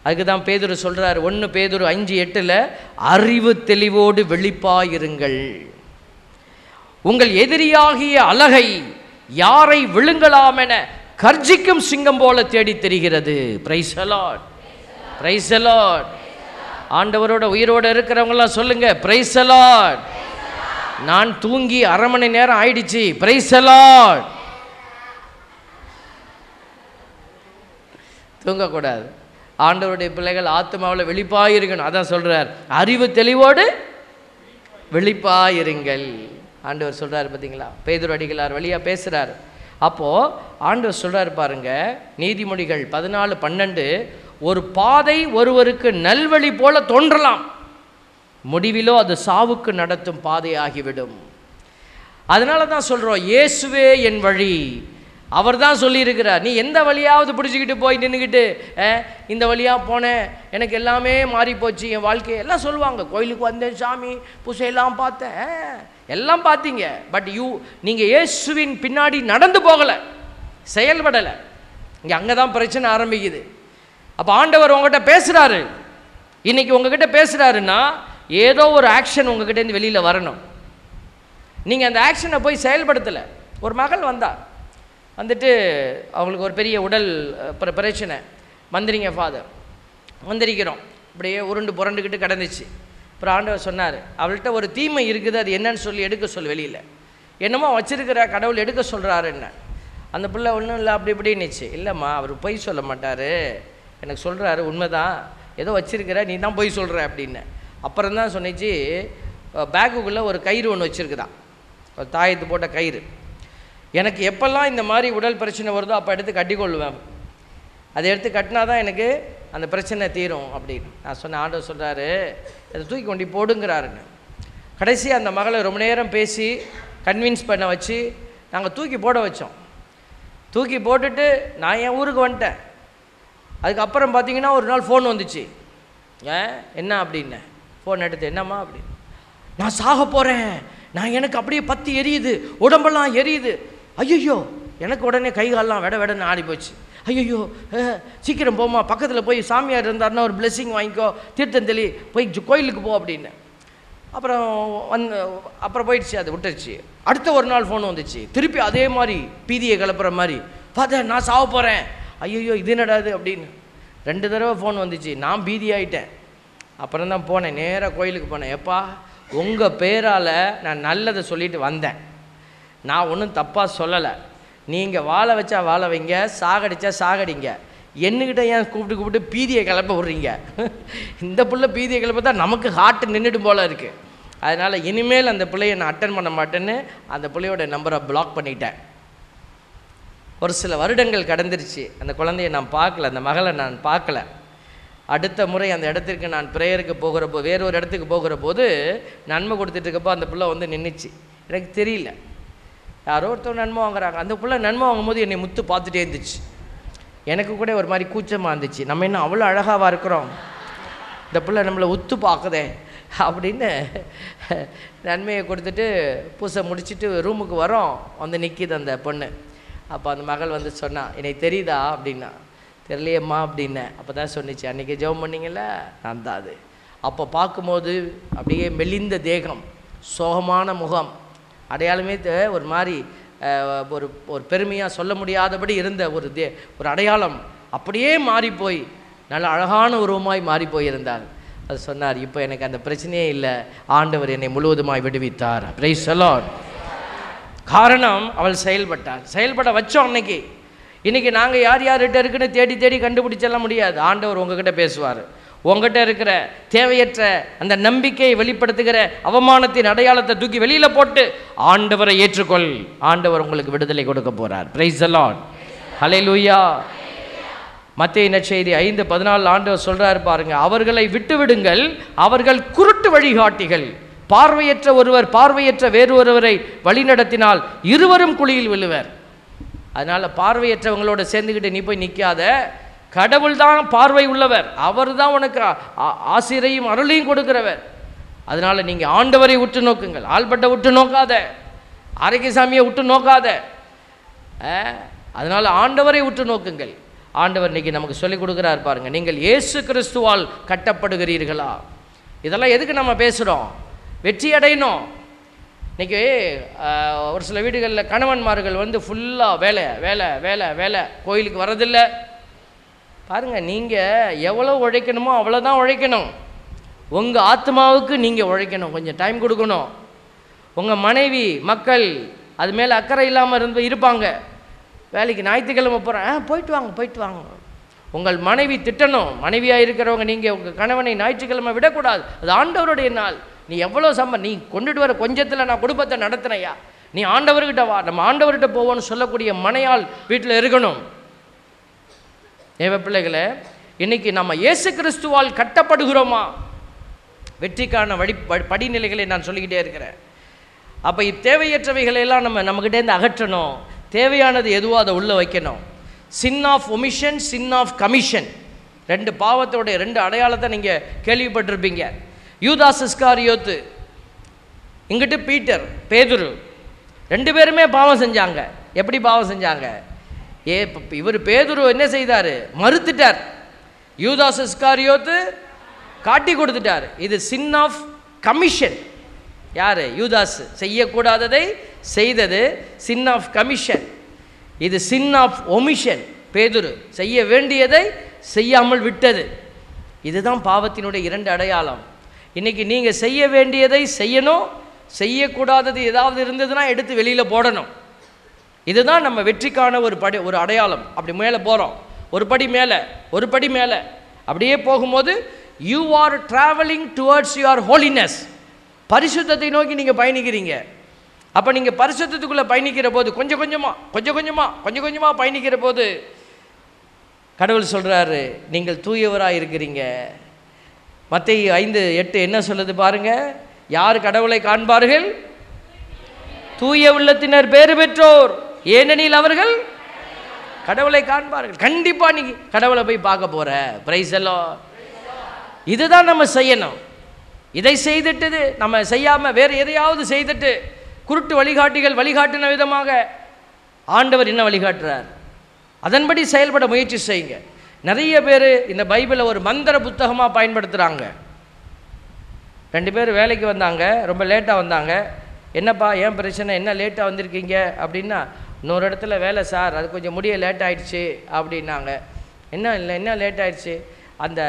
அதுக்கு தான் பேதுரு சொல்கிறார், 1 பேதுரு 5:8 அறிவு தெளிவோடு வெளிப்பாயிருங்கள், உங்கள் எதிரியாகிய அலகை யாரை விழுங்கலாம் என கர்ஜிக்கும் சிங்கம் போல தேடி தெரிகிறது. Price the lord, praise the Lord. ஆண்டவரோட உயிரோடு இருக்கிறவங்களாம் சொல்லுங்க, பிரைஸ் தி லார்ட். நான் தூங்கி 1/2 மணி நேரம் ஆயிடுச்சு. Praise the lord. தூங்கக்கூடாது. ஆண்டவருடைய பிள்ளைகள் ஆத்மாவில் வெளிப்பாயிருக்கணும். அதான் சொல்கிறார், அறிவு தெளிவோடு வெளிப்பாயிருங்கள். ஆண்டவர் சொல்கிறார் பார்த்தீங்களா? பேதுரு அடிகளார் வழியாக பேசுகிறார். அப்போது ஆண்டவர் சொல்கிறார் பாருங்க, நீதிமொழிகள் 14:12, ஒரு பாதை ஒருவருக்கு நல்வழி போல தோன்றலாம், முடிவிலோ அது சாவுக்கு நடத்தும் பாதையாகிவிடும். அதனால தான் சொல்கிறோம், இயேசுவே என் வழி. அவர் தான் சொல்லியிருக்கிறார், நீ எந்த வழியாவது பிடிச்சிக்கிட்டு போய் நின்றுக்கிட்டு இந்த வழியாக போனேன் எனக்கு எல்லாமே மாறி போச்சு என் வாழ்க்கை எல்லாம் சொல்லுவாங்க. கோயிலுக்கு வந்தேன் சாமி, பூசையெல்லாம் பார்த்தேன், எல்லாம் பார்த்தீங்க. பட் நீங்கள் இயேசுவின் பின்னாடி நடந்து போகலை, செயல்படலை. இங்கே அங்கே தான் பிரச்சனை ஆரம்பிக்குது. அப்போ ஆண்டவர் உங்கள்கிட்ட பேசுகிறாரு, இன்றைக்கி உங்ககிட்ட பேசுகிறாருன்னா ஏதோ ஒரு ஆக்ஷன் உங்ககிட்டேருந்து வெளியில் வரணும். நீங்கள் அந்த ஆக்ஷனை போய் செயல்படுத்தலை. ஒரு மகள் வந்தால் வந்துட்டு அவங்களுக்கு ஒரு பெரிய உடல் பிரச்சனை, மந்திரிங்க ஃபாதர் மந்திரிக்கிறோம், இப்படியே உருண்டு புரண்டுக்கிட்டு கிடந்துச்சு. அப்புறம் ஆண்டவர் சொன்னார், அவள்கிட்ட ஒரு தீமை இருக்குது, அது என்னன்னு சொல்லி எடுக்க சொல், வெளியில் என்னமோ வச்சிருக்கிற கடவுள் எடுக்க சொல்கிறாரு. என்ன அந்த பிள்ளை ஒன்றும் இல்லை அப்படி இப்படின்னுச்சு. இல்லைம்மா, அவர் பொய் சொல்ல மாட்டார், எனக்கு சொல்கிறாரு உண்மைதான், ஏதோ வச்சிருக்கிற, நீ தான் பொய் சொல்கிற அப்படின்னு. அப்புறம் தான் சொன்னிச்சு, பேக்குக்குள்ளே ஒரு கயிறு ஒன்று வச்சுருக்குதான், ஒரு தாயத்து போட்ட கயிறு. எனக்கு எப்பெல்லாம் இந்த மாதிரி உடல் பிரச்சனை வருதோ அப்போ எடுத்து கட்டிக்கொள்வேன், அதை எடுத்து கட்டினா தான் எனக்கு அந்த பிரச்சனை தீரும் அப்படின்னு. நான் சொன்னேன், ஆண்டவர் சொல்கிறாரு அதை தூக்கி கொண்டு போடுங்கிறாருன்னு. கடைசி அந்த மகளை ரொம்ப நேரம் பேசி கன்வின்ஸ் பண்ண வச்சு நாங்கள் தூக்கி போட வச்சோம். தூக்கி போட்டுட்டு நான் என் ஊருக்கு வந்துட்டேன். அதுக்கப்புறம் பார்த்தீங்கன்னா ஒரு நாள் ஃபோன் வந்துச்சு. என்ன அப்படின்னு ஃபோன் எடுத்து, என்னம்மா அப்படின்னு, நான் சாக போகிறேன், நான் எனக்கு அப்படியே பற்றி எரியுது, உடம்பெல்லாம் எரியுது. ஐயோ, எனக்கு உடனே கை காலெலாம் விட விடன்னு ஆடி போச்சு. ஐயோ, சீக்கிரம் போமா, பக்கத்தில் போய் சாமியார் இருந்தாருன்னா ஒரு பிளெஸ்ஸிங் வாங்கிக்கோ, தீர்த்தம் தெளி, போய் கோயிலுக்கு போ அப்படின்னு. அப்புறம் போயிடுச்சு, அது விட்டுருச்சு. அடுத்த ஒரு நாள் ஃபோன் வந்துச்சு, திருப்பி அதே மாதிரி பீதியை கிளப்புற மாதிரி, பார்த்தேன் நான் சாவ போகிறேன், ஐயோ இது என்னடாது அப்படின்னு. 2 தடவை ஃபோன் வந்துச்சு. நான் பீதி ஆகிட்டேன். அப்புறம் தான் போனேன், நேராக கோயிலுக்கு போனேன். எப்பா, உங்கள் பேரால் நான் நல்லதை சொல்லிட்டு வந்தேன், நான் ஒன்றும் தப்பாக சொல்லலை, நீங்கள் வாழ வச்சா வாழ வைங்க, சாகடிச்சா சாகடிங்க, என்னக்கிட்ட ஏன் கூப்பிட்டு பீதியை கிளப்ப விட்றீங்க? இந்த பிள்ளை பீதியை கிளப்ப தான் நமக்கு ஹார்ட் நின்றுடும் போல் இருக்குது. அதனால் இனிமேல் அந்த பிள்ளையை நான் அட்டன் பண்ண மாட்டேன்னு அந்த பிள்ளையோட நம்பரை பிளாக் பண்ணிட்டேன். ஒரு சில வருடங்கள் கடந்துருச்சு, அந்த குழந்தையை நான் பார்க்கல, அந்த மகளை நான் பார்க்கல. அடுத்த முறை அந்த இடத்திற்கு நான் ப்ரேயருக்கு போகிறப்போ, வேறொரு இடத்துக்கு போகிற போது நன்மை கொடுத்துட்டு இருக்கப்போ அந்த பிள்ளை வந்து நின்றுச்சு. எனக்கு தெரியல, யாரோ ஒருத்தர் நன்மை வாங்குறாங்க. அந்த பிள்ளை நன்மை வாங்கும்போது என்னை முத்து பார்த்துட்டே இருந்துச்சு. எனக்கு கூட ஒரு மாதிரி கூச்சமாக இருந்துச்சு, நம்ம என்ன அவ்வளோ அழகாவாக இருக்கிறோம், இந்த பிள்ளை நம்மளை உத்து பார்க்குதே அப்படின்னு. நன்மையை கொடுத்துட்டு பூசை முடிச்சுட்டு ரூமுக்கு வரோம், வந்து நிற்கிது அந்த பொண்ணு. அப்போ அந்த மகள் வந்து சொன்னா, என்னை தெரியுதா அப்படின்னா. தெரியலையம்மா அப்படின்னேன். அப்போ தான் சொன்னிச்சு, அன்றைக்கி ஜெபம் பண்ணிங்கள நான் தான் அது. அப்போ பார்க்கும்போது அப்படியே மெலிந்த தேகம், சோகமான முகம், அடையாளமே ஒரு மாதிரி ஒரு பெருமையாக சொல்ல முடியாதபடி இருந்த ஒரு அடையாளம் அப்படியே மாறிப்போய் நல்ல அழகான உருவமாய் மாறி போயிருந்தார். அது சொன்னார், இப்போ எனக்கு அந்த பிரச்சனையே இல்லை, ஆண்டவர் என்னை முழுவதுமாய் விடுவித்தார். Praise the lord. காரணம், அவள் செயல்பட்டாள். செயல்பட வச்சோம் அன்னைக்கு. இன்றைக்கி நாங்கள் யார் யார்கிட்ட இருக்குன்னு தேடி தேடி கண்டுபிடிச்செல்லாம் முடியாது. ஆண்டவர் உங்ககிட்ட பேசுவார். உங்ககிட்ட இருக்கிற தேவையற்ற அந்த நம்பிக்கையை வெளிப்படுத்துகிற அவமானத்தின் அடையாளத்தை தூக்கி வெளியில் போட்டு ஆண்டவரை ஏற்றுக்கொள், ஆண்டவர் உங்களுக்கு விடுதலை கொடுக்க போகிறார். Praise the lord. ஹல்லேலூயா. மத்தேயு நற்செய்தி 5:14 ஆண்டவர் சொல்கிறார் பாருங்க, அவர்களை விட்டு விடுங்கள், அவர்கள் குருட்டு வழிகாட்டிகள், பார்வையற்ற ஒருவர் பார்வையற்ற வேறு ஒருவரை வழிநடத்தினால் இருவரும் குழியில் விழுவர். அதனால் பார்வையற்றவங்களோட சேர்ந்துக்கிட்டு நீ போய் நிற்காத. கடவுள் தான் பார்வை உள்ளவர், அவர் தான் உனக்கு ஆசிரையும் அருளையும் கொடுக்கிறவர். அதனால் நீங்கள் ஆண்டவரை உற்று நோக்குங்கள், ஆள்பட்ட உற்று நோக்காத, ஆரோக்கியசாமியை உற்று நோக்காத. அதனால் ஆண்டவரை உற்று நோக்குங்கள். ஆண்டவர் இன்னைக்கு நமக்கு சொல்லிக் கொடுக்குறார் பாருங்க, நீங்கள் இயேசு கிறிஸ்துவால் கட்டப்படுகிறீர்களா? இதெல்லாம் எதுக்கு நம்ம பேசுகிறோம்? வெற்றி அடையணும். இன்றைக்கி ஒரு சில வீடுகளில் கணவன்மார்கள் வந்து ஃபுல்லாக வேலை வேலை வேலை வேலை, கோயிலுக்கு வரதில்லை. பாருங்கள், நீங்கள் எவ்வளோ உழைக்கணுமோ அவ்வளோதான் உழைக்கணும். உங்கள் ஆத்மாவுக்கு நீங்கள் உழைக்கணும், கொஞ்சம் டைம் கொடுக்கணும். உங்கள் மனைவி மக்கள் அது மேலே அக்கறை இல்லாமல் இருப்பாங்க. வேலைக்கு ஞாயிற்றுக்கிழமை போகிறேன், போயிட்டு வாங்க போயிட்டு வாங்க. உங்கள் மனைவி திட்டணும். மனைவியாக இருக்கிறவங்க நீங்கள் உங்கள் கணவனை ஞாயிற்றுக்கிழமை விடக்கூடாது, அது ஆண்டவருடைய நாள். நீ எவ்வளோ நீ கொண்டுட்டு வர கொஞ்சத்தில் நான் குடும்பத்தை நடத்தினையா, நீ ஆண்டவர்கிட்ட வா, நம்ம ஆண்டவர்கிட்ட போவோன்னு சொல்லக்கூடிய மனையாள் வீட்டில் இருக்கணும். தேவ பிள்ளைகளே, இன்னைக்கு நம்ம இயேசு கிறிஸ்துவால் கட்டப்படுகிறோமா? வெற்றிக்கான படிநிலைகளை நான் சொல்லிக்கிட்டே இருக்கிறேன். அப்போ தேவையற்றவைகளெல்லாம் நம்மகிட்டேருந்து அகற்றணும். தேவையானது எதுவோ அதை உள்ளே வைக்கணும். Sin of omission, sin of commission, 2 பாவத்தோடைய 2 அடையாளத்தை நீங்கள் கேள்விப்பட்டிருப்பீங்க. யூதாஸ் இஸ்காரியோத்து, இங்கிட்டு பீட்டர் பேதுரு, 2 பேருமே பாவம் செஞ்சாங்க. எப்படி பாவம் செஞ்சாங்க? இவர் பேதுரு என்ன செய்தார்? மறுத்துட்டார். யூதாஸ் இஸ்காரியோத்து காட்டி கொடுத்துட்டார். இது சின் ஆஃப் கமிஷன். யார்? யூதாஸ் செய்யக்கூடாததை செய்தது, சின் ஆஃப் கமிஷன். இது சின் ஆஃப் ஒமிஷன். பேதுரு செய்ய வேண்டியதை செய்யாமல் விட்டது. இதுதான் பாவத்தினுடைய 2 அடையாளம். இன்றைக்கி நீங்கள் செய்ய வேண்டியதை செய்யணும், செய்யக்கூடாதது ஏதாவது இருந்ததுன்னா எடுத்து வெளியில் போடணும். இதுதான் நம்ம வெற்றிக்கான ஒரு அடையாளம். அப்படி மேலே போகிறோம், ஒரு படி மேலே அப்படியே போகும்போது you are travelling towards your holiness. பரிசுத்தத்தை நோக்கி நீங்கள் பயணிக்கிறீங்க. அப்போ நீங்கள் பரிசுத்தத்துக்குள்ளே பயணிக்கிற போது கொஞ்சம் கொஞ்சமாக பயணிக்கிற போது கடவுள் சொல்கிறாரு, நீங்கள் தூயவராக இருக்கிறீங்க. மத்தேயு 5:8 என்ன சொல்லுது பாருங்க? யார் கடவுளை காண்பார்கள்? தூய உள்ளத்தினர் பேறு பெற்றோர், ஏனெனில் அவர்கள் கடவுளை காண்பார்கள். கண்டிப்பா நீ கடவுளை போய் பார்க்க போற. பிரைஸ் எல்லாம். இதுதான் நம்ம செய்யணும். இதை செய்துட்டு நம்ம செய்யாம வேற எதையாவது செய்துட்டு குருட்டு வழிகாட்டிகள் வழிகாட்டின விதமாக ஆண்டவர் என்ன வழிகாட்டுறார், அதன்படி செயல்பட முயற்சி செய்யுங்க. நிறைய பேர் இந்த பைபிளை ஒரு மந்திர புத்தகமாக பயன்படுத்துகிறாங்க. 2 பேர் வேலைக்கு வந்தாங்க, ரொம்ப லேட்டாக வந்தாங்க. என்னப்பா ஏன் பிரச்சனை, என்ன லேட்டாக வந்திருக்கீங்க அப்படின்னா, இன்னொரு இடத்துல வேலை சார், அது கொஞ்சம் முடிய லேட் ஆகிடுச்சு அப்படின்னாங்க. என்ன லேட் ஆகிடுச்சு? அந்த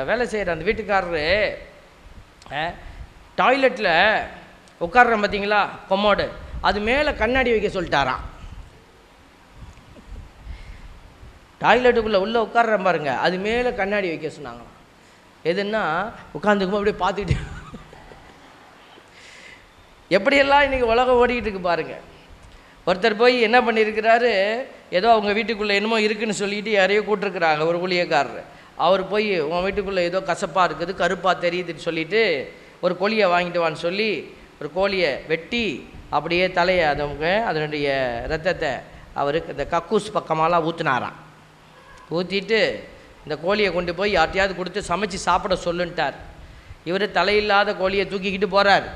வேலை செய்கிற அந்த வீட்டுக்காரரு டாய்லெட்டில் உட்கார்றேன் பார்த்தீங்களா, கொம்மோடு, அது மேலே கண்ணாடி வைக்க சொல்லிட்டாராம். டாய்லெட்டுக்குள்ளே உள்ளே உட்கார்றேன் பாருங்க, அது மேலே கண்ணாடி வைக்க சொன்னாங்களாம். எதுன்னா உட்காந்துக்குமோ அப்படியே பார்த்துக்கிட்டு எப்படியெல்லாம் இன்றைக்கி உலகம் ஓடிக்கிட்டு இருக்கு பாருங்கள். ஒருத்தர் போய் என்ன பண்ணியிருக்கிறாரு, ஏதோ அவங்க வீட்டுக்குள்ளே என்னமோ இருக்குதுன்னு சொல்லிட்டு யாரையோ கூப்பிட்டுருக்குறாங்க, ஒரு ஊழியக்காரர். அவர் போய் உன் வீட்டுக்குள்ளே ஏதோ கசப்பாக இருக்குது, கருப்பாக தெரியுதுன்னு சொல்லிவிட்டு ஒரு கோழியை வாங்கிட்டு வான்னு சொல்லி ஒரு கோழியை வெட்டி அப்படியே தலையை அதனுடைய ரத்தத்தை அவருக்கு இந்த கக்கூஸ் பக்கமாலாம் ஊற்றினாராம். ஊற்றிட்டு இந்த கோழியை கொண்டு போய் யார்ட்டையாவது கொடுத்து சமைச்சு சாப்பிட சொல்லுன்ட்டார். இவர் தலையில்லாத கோழியை தூக்கிக்கிட்டு போகிறார்.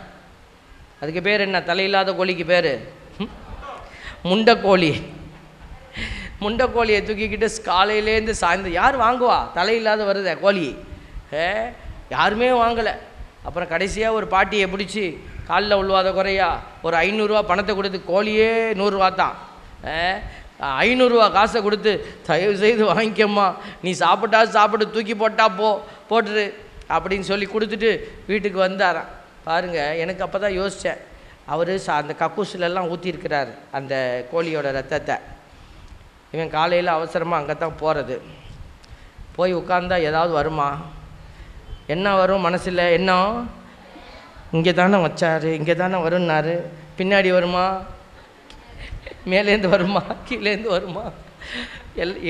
அதுக்கு பேர் என்ன? தலையில்லாத கோழிக்கு பேர் முண்டைக்கோழி. முண்டைக்கோழியை தூக்கிக்கிட்டு காலையிலேருந்து சாயந்தரம் யார் வாங்குவா? தலையில்லாத வருத கோழி யாருமே வாங்கலை. அப்புறம் கடைசியாக ஒரு பாட்டியை பிடிச்சி காலில் உள்ளவாத குறையா ஒரு 500 ரூபா பணத்தை கொடுத்து, கோழியே 100 ரூபா தான், 500 ரூபா காசை கொடுத்து தயவு செய்து வாங்கிக்கம்மா, நீ சாப்பிட்டா சாப்பிட்டு, தூக்கி போட்டுரு அப்படின்னு சொல்லி கொடுத்துட்டு வீட்டுக்கு வந்தாராம். பாருங்கள், எனக்கு அப்போ தான் யோசித்தேன், அவர் அந்த கக்கூசிலெல்லாம் ஊற்றிருக்கிறார் அந்த கோழியோட ரத்தத்தை. இவன் காலையில் அவசரமாக அங்கே தான் போகிறது. போய் உட்கார்ந்தா ஏதாவது வருமா? என்ன வரும் மனசில்? என்ன இங்கே தானே வச்சார், இங்கே தானே வரும்னாரு, பின்னாடி வருமா, மேலேருந்து வருமா, கீழேருந்து வருமா,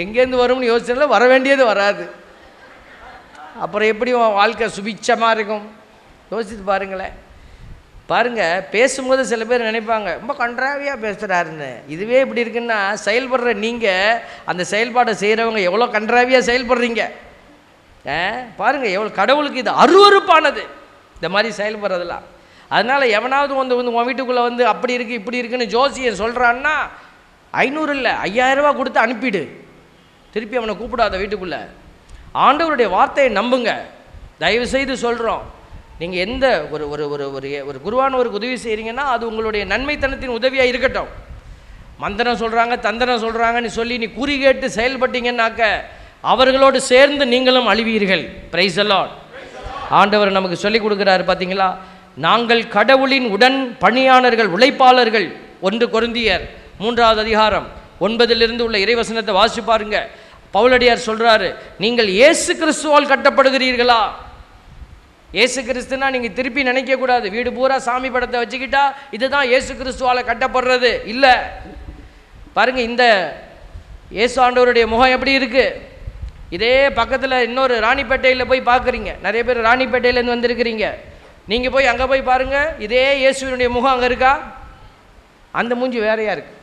எங்கேருந்து வரும்னு யோசிச்சல வர வேண்டியது வராது. அப்புறம் எப்படி வாழ்க்கை சுபிச்சமாக இருக்கும்? யோசித்து பாருங்களேன். பாருங்கள், பேசும்போது சில பேர் நினைப்பாங்க ரொம்ப கன்றாவியாக பேசுகிறாருன்னு. இதுவே இப்படி இருக்குன்னா செயல்படுற நீங்கள், அந்த செயல்பாடை செய்கிறவங்க எவ்வளோ கன்றாவியாக செயல்படுறீங்க பாருங்கள். எவ்வளோ கடவுளுக்கு இது அருவருப்பானது இந்த மாதிரி செயல்படுறதெல்லாம். அதனால் எவனாவது வந்து உன் வீட்டுக்குள்ளே வந்து அப்படி இருக்குது இப்படி இருக்குன்னு ஜோசியன் சொல்கிறான்னா 500 இல்லை 5000 ரூபா கொடுத்து அனுப்பிடு, திருப்பி அவனை கூப்பிடாத வீட்டுக்குள்ளே. ஆண்டவருடைய வார்த்தையை நம்புங்க. தயவுசெய்து சொல்கிறோம், நீங்கள் எந்த ஒரு ஒரு ஒரு ஒரு குருவானவருக்கு உதவி செய்கிறீங்கன்னா அது உங்களுடைய நன்மைத்தனத்தின் உதவியாக இருக்கட்டும். மந்திரம் சொல்கிறாங்க, தந்திரம் சொல்கிறாங்கன்னு சொல்லி நீ குறி கேட்டு செயல்பட்டீங்கன்னாக்க அவர்களோடு சேர்ந்து நீங்களும் அழிவீர்கள். Price the Lord. ஆண்டவர் நமக்கு சொல்லிக் கொடுக்குறாரு பார்த்தீங்களா, நாங்கள் கடவுளின் உடன் பணியாளர்கள், உழைப்பாளர்கள். 1 கொரிந்தியர் 3வது அதிகாரம் 9 உள்ள இறைவசனத்தை வாசிச்சு பாருங்க. பவுலடியார் சொல்கிறாரு, நீங்கள் இயேசு கிறிஸ்துவால் கட்டப்படுகிறீர்களா? இயேசு கிறிஸ்துனா நீங்கள் திருப்பி நினைக்கக்கூடாது, வீடு பூரா சாமி படத்தை வச்சுக்கிட்டா இதுதான் இயேசு கிறிஸ்துவால் கட்டப்படுறது இல்லை. பாருங்கள், இந்த இயேசு ஆண்டவருடைய முகம் எப்படி இருக்குது? இதே பக்கத்தில் இன்னொரு ராணிப்பேட்டையில் போய் பார்க்குறீங்க, நிறைய பேர் ராணிப்பேட்டையிலேருந்து வந்திருக்கிறீங்க. நீங்கள் போய் அங்கே போய் பாருங்கள், இதே இயேசுவினுடைய முகம் அங்கே இருக்கா? அந்த மூஞ்சி வேறையாக இருக்குது.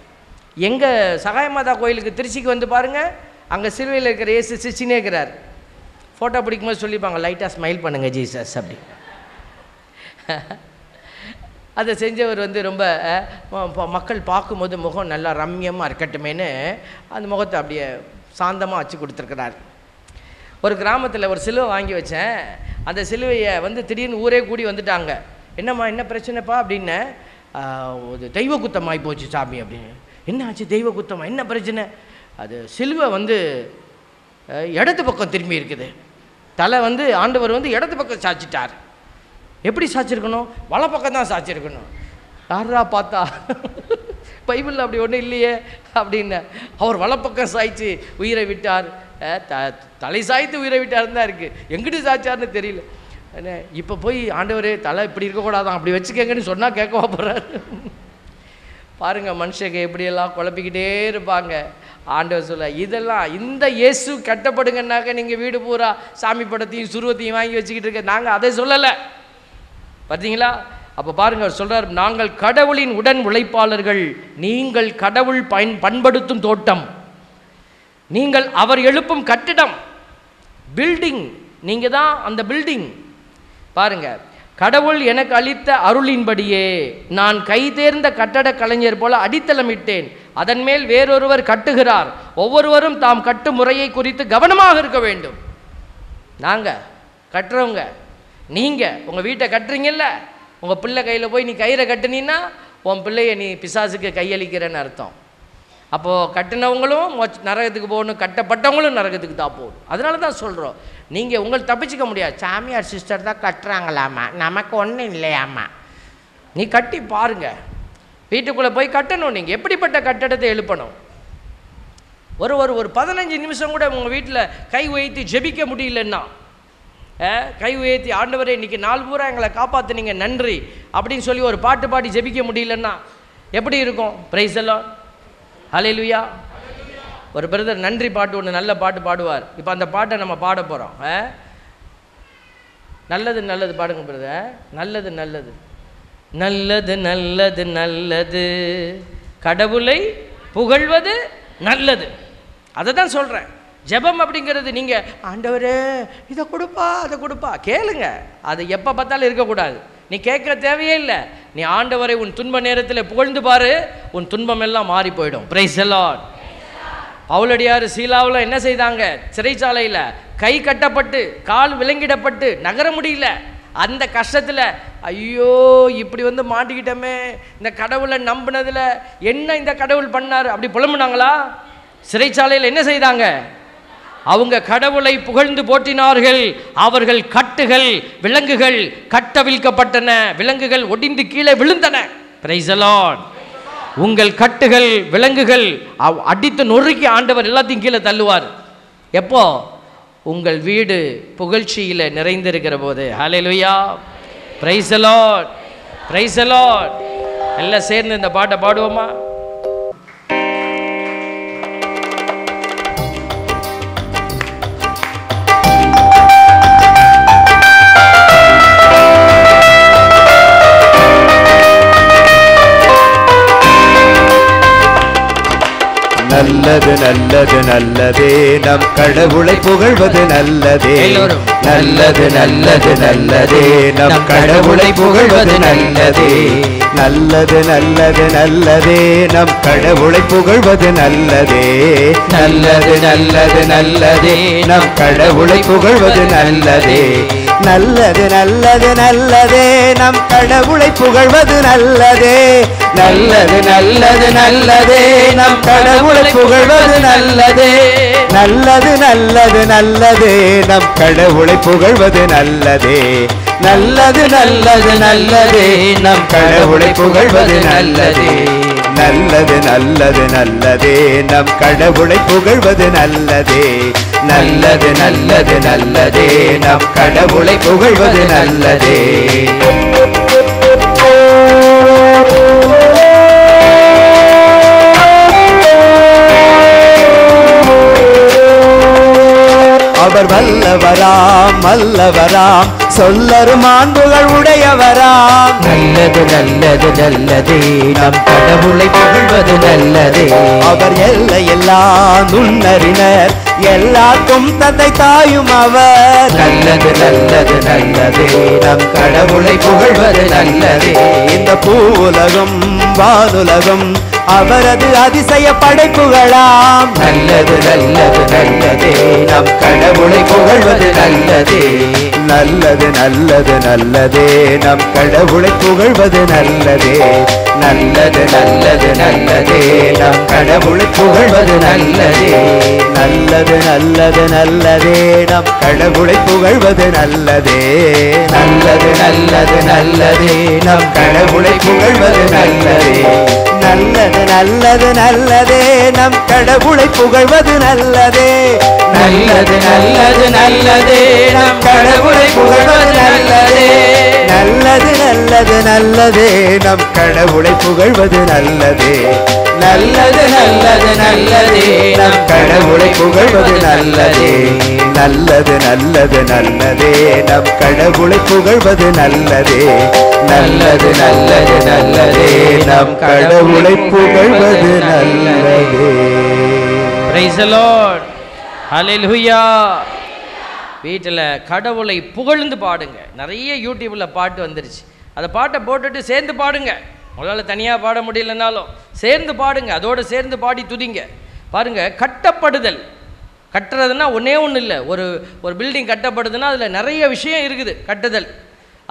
எங்கள் சகாயமாதா கோயிலுக்கு திருச்சிக்கு வந்து பாருங்கள், அங்கே சிலுவையில் இருக்கிற இயேசு சிரிச்சினே இருக்கிறார். ஃபோட்டோ பிடிக்கும்போது சொல்லிப்பாங்க, லைட்டாக ஸ்மைல் பண்ணுங்கள் ஜீசஸ் அப்படி. அதை செஞ்சவர் வந்து ரொம்ப மக்கள் பார்க்கும்போது முகம் நல்லா ரம்யமாக இருக்கட்டுமேனு அந்த முகத்தை அப்படியே சாந்தமாக வச்சு கொடுத்துருக்கிறார். ஒரு கிராமத்தில் ஒரு சிலுவை வாங்கி வச்சேன். அந்த சிலுவையை வந்து திடீர்னு ஊரே கூடி வந்துட்டாங்க. என்னம்மா என்ன பிரச்சனைப்பா அப்படின்னு. ஒரு தெய்வ குத்தம் ஆகி போச்சு சாமி அப்படின்னு. என்ன ஆச்சு தெய்வ குத்தமா, என்ன பிரச்சனை? அது சிலுவை வந்து இடது பக்கம் திரும்பி இருக்குது. தலை வந்து ஆண்டவர் வந்து இடது பக்கம் சாய்ச்சிட்டார். எப்படி சாய்ச்சிருக்கணும்? வலை பக்கம் தான் சாய்ச்சிருக்கணும். யாரா பார்த்தா பைபிளில் அப்படி ஒன்றும் இல்லையே அப்படின்னு. அவர் வலை பக்கம் சாய்ச்சி உயிரை விட்டார். தலை சாய்த்து உயிரை விட்டாருன்னு தான் இருக்குது. எங்கிட்டு சாய்ச்சார்னு தெரியல. இப்போ போய் ஆண்டவரே தலை இப்படி இருக்கக்கூடாதான், அப்படி வச்சுக்கங்கன்னு சொன்னால் கேட்கவா போகிறார்? பாருங்கள், மனுஷங்க எப்படியெல்லாம் குழப்பிக்கிட்டே இருப்பாங்க. ஆண்டவர் சொல்ல இதெல்லாம் இந்த இயேசு கட்டப்படுங்கன்னாக்க நீங்கள் வீடு பூரா சாமி படத்தையும் சுருவத்தையும் வாங்கி வச்சுக்கிட்டு இருக்க. நாங்கள் அதை சொல்லலை, பார்த்தீங்களா? அப்போ பாருங்கள், அவர் சொல்கிறார், நாங்கள் கடவுளின் உடன் உழைப்பாளர்கள், நீங்கள் கடவுள் பண்படுத்தும் தோட்டம், நீங்கள் அவர் எழுப்பும் கட்டிடம், பில்டிங், நீங்கள் தான் அந்த பில்டிங். பாருங்க, கடவுள் எனக்கு அளித்த அருளின்படியே நான் கைதேர்ந்த கட்டட கலைஞர் போல அடித்தளமிட்டேன், அதன் மேல் வேறொருவர் கட்டுகிறார், ஒவ்வொருவரும் தாம் கட்டும் முறையை குறித்து கவனமாக இருக்க வேண்டும். நாங்கள் கட்டுறவங்க, நீங்கள் உங்கள் வீட்டை கட்டுறீங்கல்ல, உங்கள் பிள்ளை கையில் போய் நீ கயிறை கட்டுனீன்னா உன் பிள்ளைய நீ பிசாசுக்கு கையளிக்கிறேன்னு அர்த்தம். அப்போது கட்டினவங்களும் நரகத்துக்கு போகணும், கட்டப்பட்டவங்களும் நரகத்துக்கு தான் போகணும். அதனால தான் சொல்கிறோம், நீங்கள் உங்களை தப்பிச்சிக்க முடியாது. சாமியார் சிஸ்டர் தான் கட்டுறாங்களாம்மா, நமக்கு ஒன்றும் இல்லையாம்மா. நீ கட்டி பாருங்க, வீட்டுக்குள்ளே போய் கட்டணும். நீங்கள் எப்படிப்பட்ட கட்டடத்தை எழுப்பணும்? ஒரு 15 நிமிஷம் கூட உங்கள் வீட்டில் கை உயர்த்தி ஜெபிக்க முடியலன்னா, கை உயர்த்தி ஆண்டவரே இன்றைக்கி நாள் பூரா எங்களை காப்பாற்றுனீங்க நன்றி அப்படின்னு சொல்லி ஒரு பாட்டு பாடி ஜெபிக்க முடியலன்னா எப்படி இருக்கும்? பிரைஸ் எல்லாம் ஹல்லேலூயா. ஒரு பிரதர் நன்றி பாட்டு ஒன்று நல்ல பாட்டு பாடுவார். இப்போ அந்த பாட்டை நம்ம பாட போகிறோம். நல்லது நல்லது பாடுங்க பிரதர். நல்லது நல்லது நல்லது நல்லது நல்லது கடவுளை புகழ்வது நல்லது. அதை தான் சொல்கிறேன். ஜெபம் அப்படிங்கிறது நீங்கள் ஆண்டவரே இதை கொடுப்பா அதை கொடுப்பா கேளுங்க, அது எப்போ பார்த்தாலும் இருக்கக்கூடாது. நீ கேட்குற தேவையே இல்லை. நீ ஆண்டவரை உன் துன்ப நேரத்தில் புகழ்ந்து பாரு, உன் துன்பம் எல்லாம் மாறி போயிடும். Price the Lord. பவுலடியார் சீலாவில் என்ன செய்தாங்க? சிறைச்சாலையில் கை கட்டப்பட்டு கால் விலங்கிடப்பட்டு நகர முடியல. அந்த கஷ்டத்தில் ஐயோ இப்படி வந்து மாட்டிக்கிட்டோமே, இந்த கடவுளை நம்பினதில் என்ன இந்த கடவுள் பண்ணார் அப்படி புலம்புனாங்களா? சிறைச்சாலையில் என்ன செய்தாங்க? அவங்க கடவுளை புகழ்ந்து போற்றினார்கள். அவர்கள் கட்டுகள் விலங்குகள் கட்டவிழ்க்கப்பட்டன, விலங்குகள் ஒடிந்து கீழே விழுந்தன. Price the Lord. உங்கள் கட்டுகள் விலங்குகள் அடித்து நொறுக்கி ஆண்டவர் எல்லாத்தையும் கீழே தள்ளுவார். எப்போ? உங்கள் வீடு புகழ்ச்சியில் நிறைந்திருக்கிற போது. Hallelujah. Praise the lord. Praise the lord. எல்லாம் சேர்ந்து இந்த பாட்டை பாடுவோமா? நல்லது நல்லது நல்லதே நம் கடவுளை புகழ்வது நல்லதே. நல்லது நல்லது நல்லதே நம் கடவுளை புகழ்வது நல்லதே. நல்லது நல்லது நல்லதே நம் கடவுளை புகழ்வது நல்லதே. நல்லது நல்லது நல்லதே நம் கடவுளை புகழ்வது நல்லதே. நல்லது நல்லது நல்லதே நம் கடவுளை புகழ்வது நல்லதே. நல்லது நல்லது நல்லதே நம் கடவுளை புகழ்வது நல்லதே. நல்லது நல்லது நல்லதே நம் கடவுளை புகழ்வது நல்லதே. நல்லது நல்லது நல்லதே நம் கடவுளை புகழ்வது நல்லதே. நல்லது நல்லது நல்லதே நம் கடவுளை புகழ்வது நல்லதே. நல்லது நல்லது நல்லதே நம் கடவுளை புகழ்வது நல்லதே. அவர் வல்லவராம் வல்லவராம் சொல்லரும் மாண்புகள் உடையவராம். நல்லது நல்லது நல்லதே நம் கடவுளை புகழ்வது நல்லதே. அவர் எல்லையெல்லாம் நுண்ணறிஞர், எல்லாருக்கும் தந்தை தாயும் அவர். நல்லது நல்லது நல்லதே நம் கடவுளை புகழ்வது நல்லதே. இந்த பூவுலகம் வானுலகம் அவரது அதிசய படைப்புகளாம். நல்லது நல்லது நல்லதே, நம் கடவுளை புகழ்வது நல்லதே. நல்லது நல்லது நல்லதே, நம் கடவுளை புகழ்வது நல்லதே. நல்லது நல்லது நல்லதே, நம் கடவுளை புகழ்வது நல்லதே. நல்லது நல்லது நல்லதே, நம் கடவுளை புகழ்வது நல்லதே. நல்லது நல்லது நல்லதே, நம் கடவுளை புகழ்வது நல்லதே. நல்லது நல்லது நல்லதே, நம் கடவுளை புகழ்வது நல்லதே. நல்லது நல்லது நல்லதே, நம் கடவுளை புகழ்வது நல்லதே. நல்லது நல்லது நல்லதே, நம் கடவுளை புகழ்வது நல்லதே. நல்லது நல்லது நல்லதே, நம் கடவுளை புகழ்வது நல்லதே. நல்லது நல்லது நல்லதே, நம் கடவுளை புகழ்வது நல்லதே. நல்லது நல்லது நல்லதே, நம் கடவுளை புகழ்வது நல்லதே. Praise the Lord. Hallelujah. வீட்டில் கடவுளை புகழ்ந்து பாடுங்க. நிறைய யூடியூப்பில் பாட்டு வந்துருச்சு. அந்த பாட்டை போட்டுட்டு சேர்ந்து பாடுங்க. உங்களால் தனியாக பாட முடியலனாலும் சேர்ந்து பாடுங்க. அதோடு சேர்ந்து பாடி துதிங்க. பாருங்கள், கட்டப்படுதல். கட்டுறதுன்னா ஒன்றே ஒன்று இல்லை. ஒரு பில்டிங் கட்டப்படுதுன்னா அதில் நிறைய விஷயம் இருக்குது. கட்டுதல்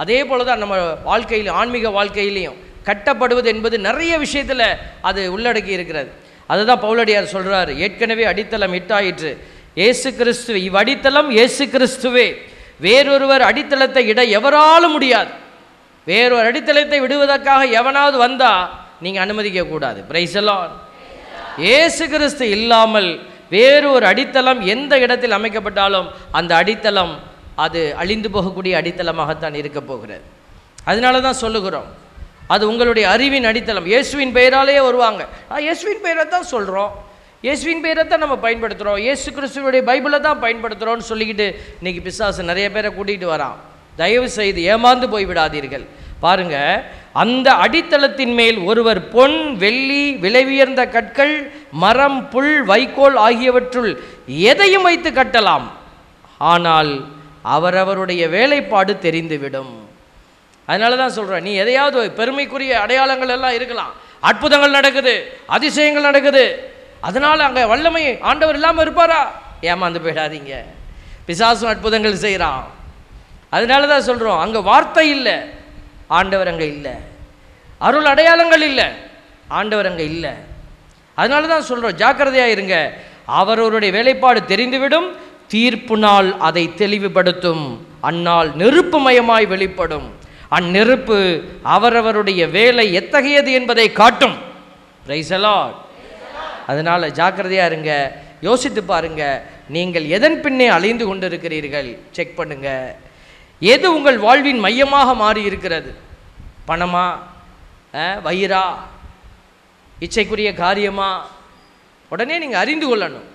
அதே போல் தான் நம்ம வாழ்க்கையில், ஆன்மீக வாழ்க்கையிலையும் கட்டப்படுவது என்பது நிறைய விஷயத்தில் அது உள்ளடக்கி இருக்கிறது. அதுதான் பவுலடியார் சொல்கிறார், ஏற்கனவே அடித்தளம் இட்டாயிற்று, இயேசு கிறிஸ்துவே, இவ்வடித்தளம் இயேசு கிறிஸ்துவே, வேறொருவர் அடித்தளத்தை இட எவராலும் முடியாது. வேறொரு அடித்தளத்தை விடுவதற்காக எவனாவது வந்தால் நீங்கள் அனுமதிக்கக்கூடாது. Price the Lord. இயேசு கிறிஸ்து இல்லாமல் வேறு ஒரு அடித்தளம் எந்த இடத்தில் அமைக்கப்பட்டாலும் அந்த அடித்தளம் அது அழிந்து போகக்கூடிய அடித்தளமாகத்தான் இருக்க போகிறது. அதனால தான் சொல்லுகிறோம், அது உங்களுடைய அறிவின் அடித்தளம். இயேசுவின் பெயராலே வருவாங்க. இயேசுவின் பெயரை தான் சொல்கிறோம், இயேசுவின் பெயரை தான் நம்ம பயன்படுத்துகிறோம், இயேசு கிறிஸ்துவனுடைய பைபிளை தான் பயன்படுத்துகிறோன்னு சொல்லிக்கிட்டு இன்றைக்கி பிசாசு நிறைய பேரை கூட்டிகிட்டு வரான். தயவு செய்து ஏமாந்து போய்விடாதீர்கள். பாருங்கள், அந்த அடித்தளத்தின் மேல் ஒருவர் பொன், வெள்ளி, விலை உயர்ந்த கற்கள், மரம், புல், வைக்கோல் ஆகியவற்றுள் எதையும் வைத்து கட்டலாம். ஆனால் அவரவருடைய வேலைப்பாடு தெரிந்துவிடும். அதனால தான் சொல்கிறேன், நீ எதையாவது பெருமைக்குரிய அடையாளங்கள் எல்லாம் இருக்கலாம், அற்புதங்கள் நடக்குது, அதிசயங்கள் நடக்குது, அதனால் அங்கே வல்லமை ஆண்டவர் இல்லாமல் இருப்பாரா? ஏமாந்து போயிடாதீங்க. பிசாசும் அற்புதங்கள் செய்கிறான். அதனால தான் சொல்கிறோம், அங்கே வார்த்தை இல்லை, ஆண்டவர் அங்கே இல்லை. அருள் அடையாளங்கள் இல்லை, ஆண்டவர் அங்கே இல்லை. அதனால தான் சொல்கிறோம், ஜாக்கிரதையாக இருங்க. அவரவருடைய வேலைப்பாடு தெரிந்துவிடும், தீர்ப்பு நாள் அதை தெளிவுபடுத்தும். அந்நாள் நெருப்புமயமாய் வெளிப்படும். அந்நெருப்பு அவரவருடைய வேலை எத்தகையது என்பதை காட்டும். Price the Lord. அதனால் ஜாக்கிரதையாக இருங்க. யோசித்து பாருங்க, நீங்கள் எதன் பின்னே அலைந்து கொண்டிருக்கிறீர்கள் செக் பண்ணுங்க. எது உங்கள் வாழ்வின் மையமாக மாறி இருக்கிறது? பணமா, வயிறா, இச்சைக்குரிய காரியமா? உடனே நீங்கள் அறிந்து கொள்ளணும்.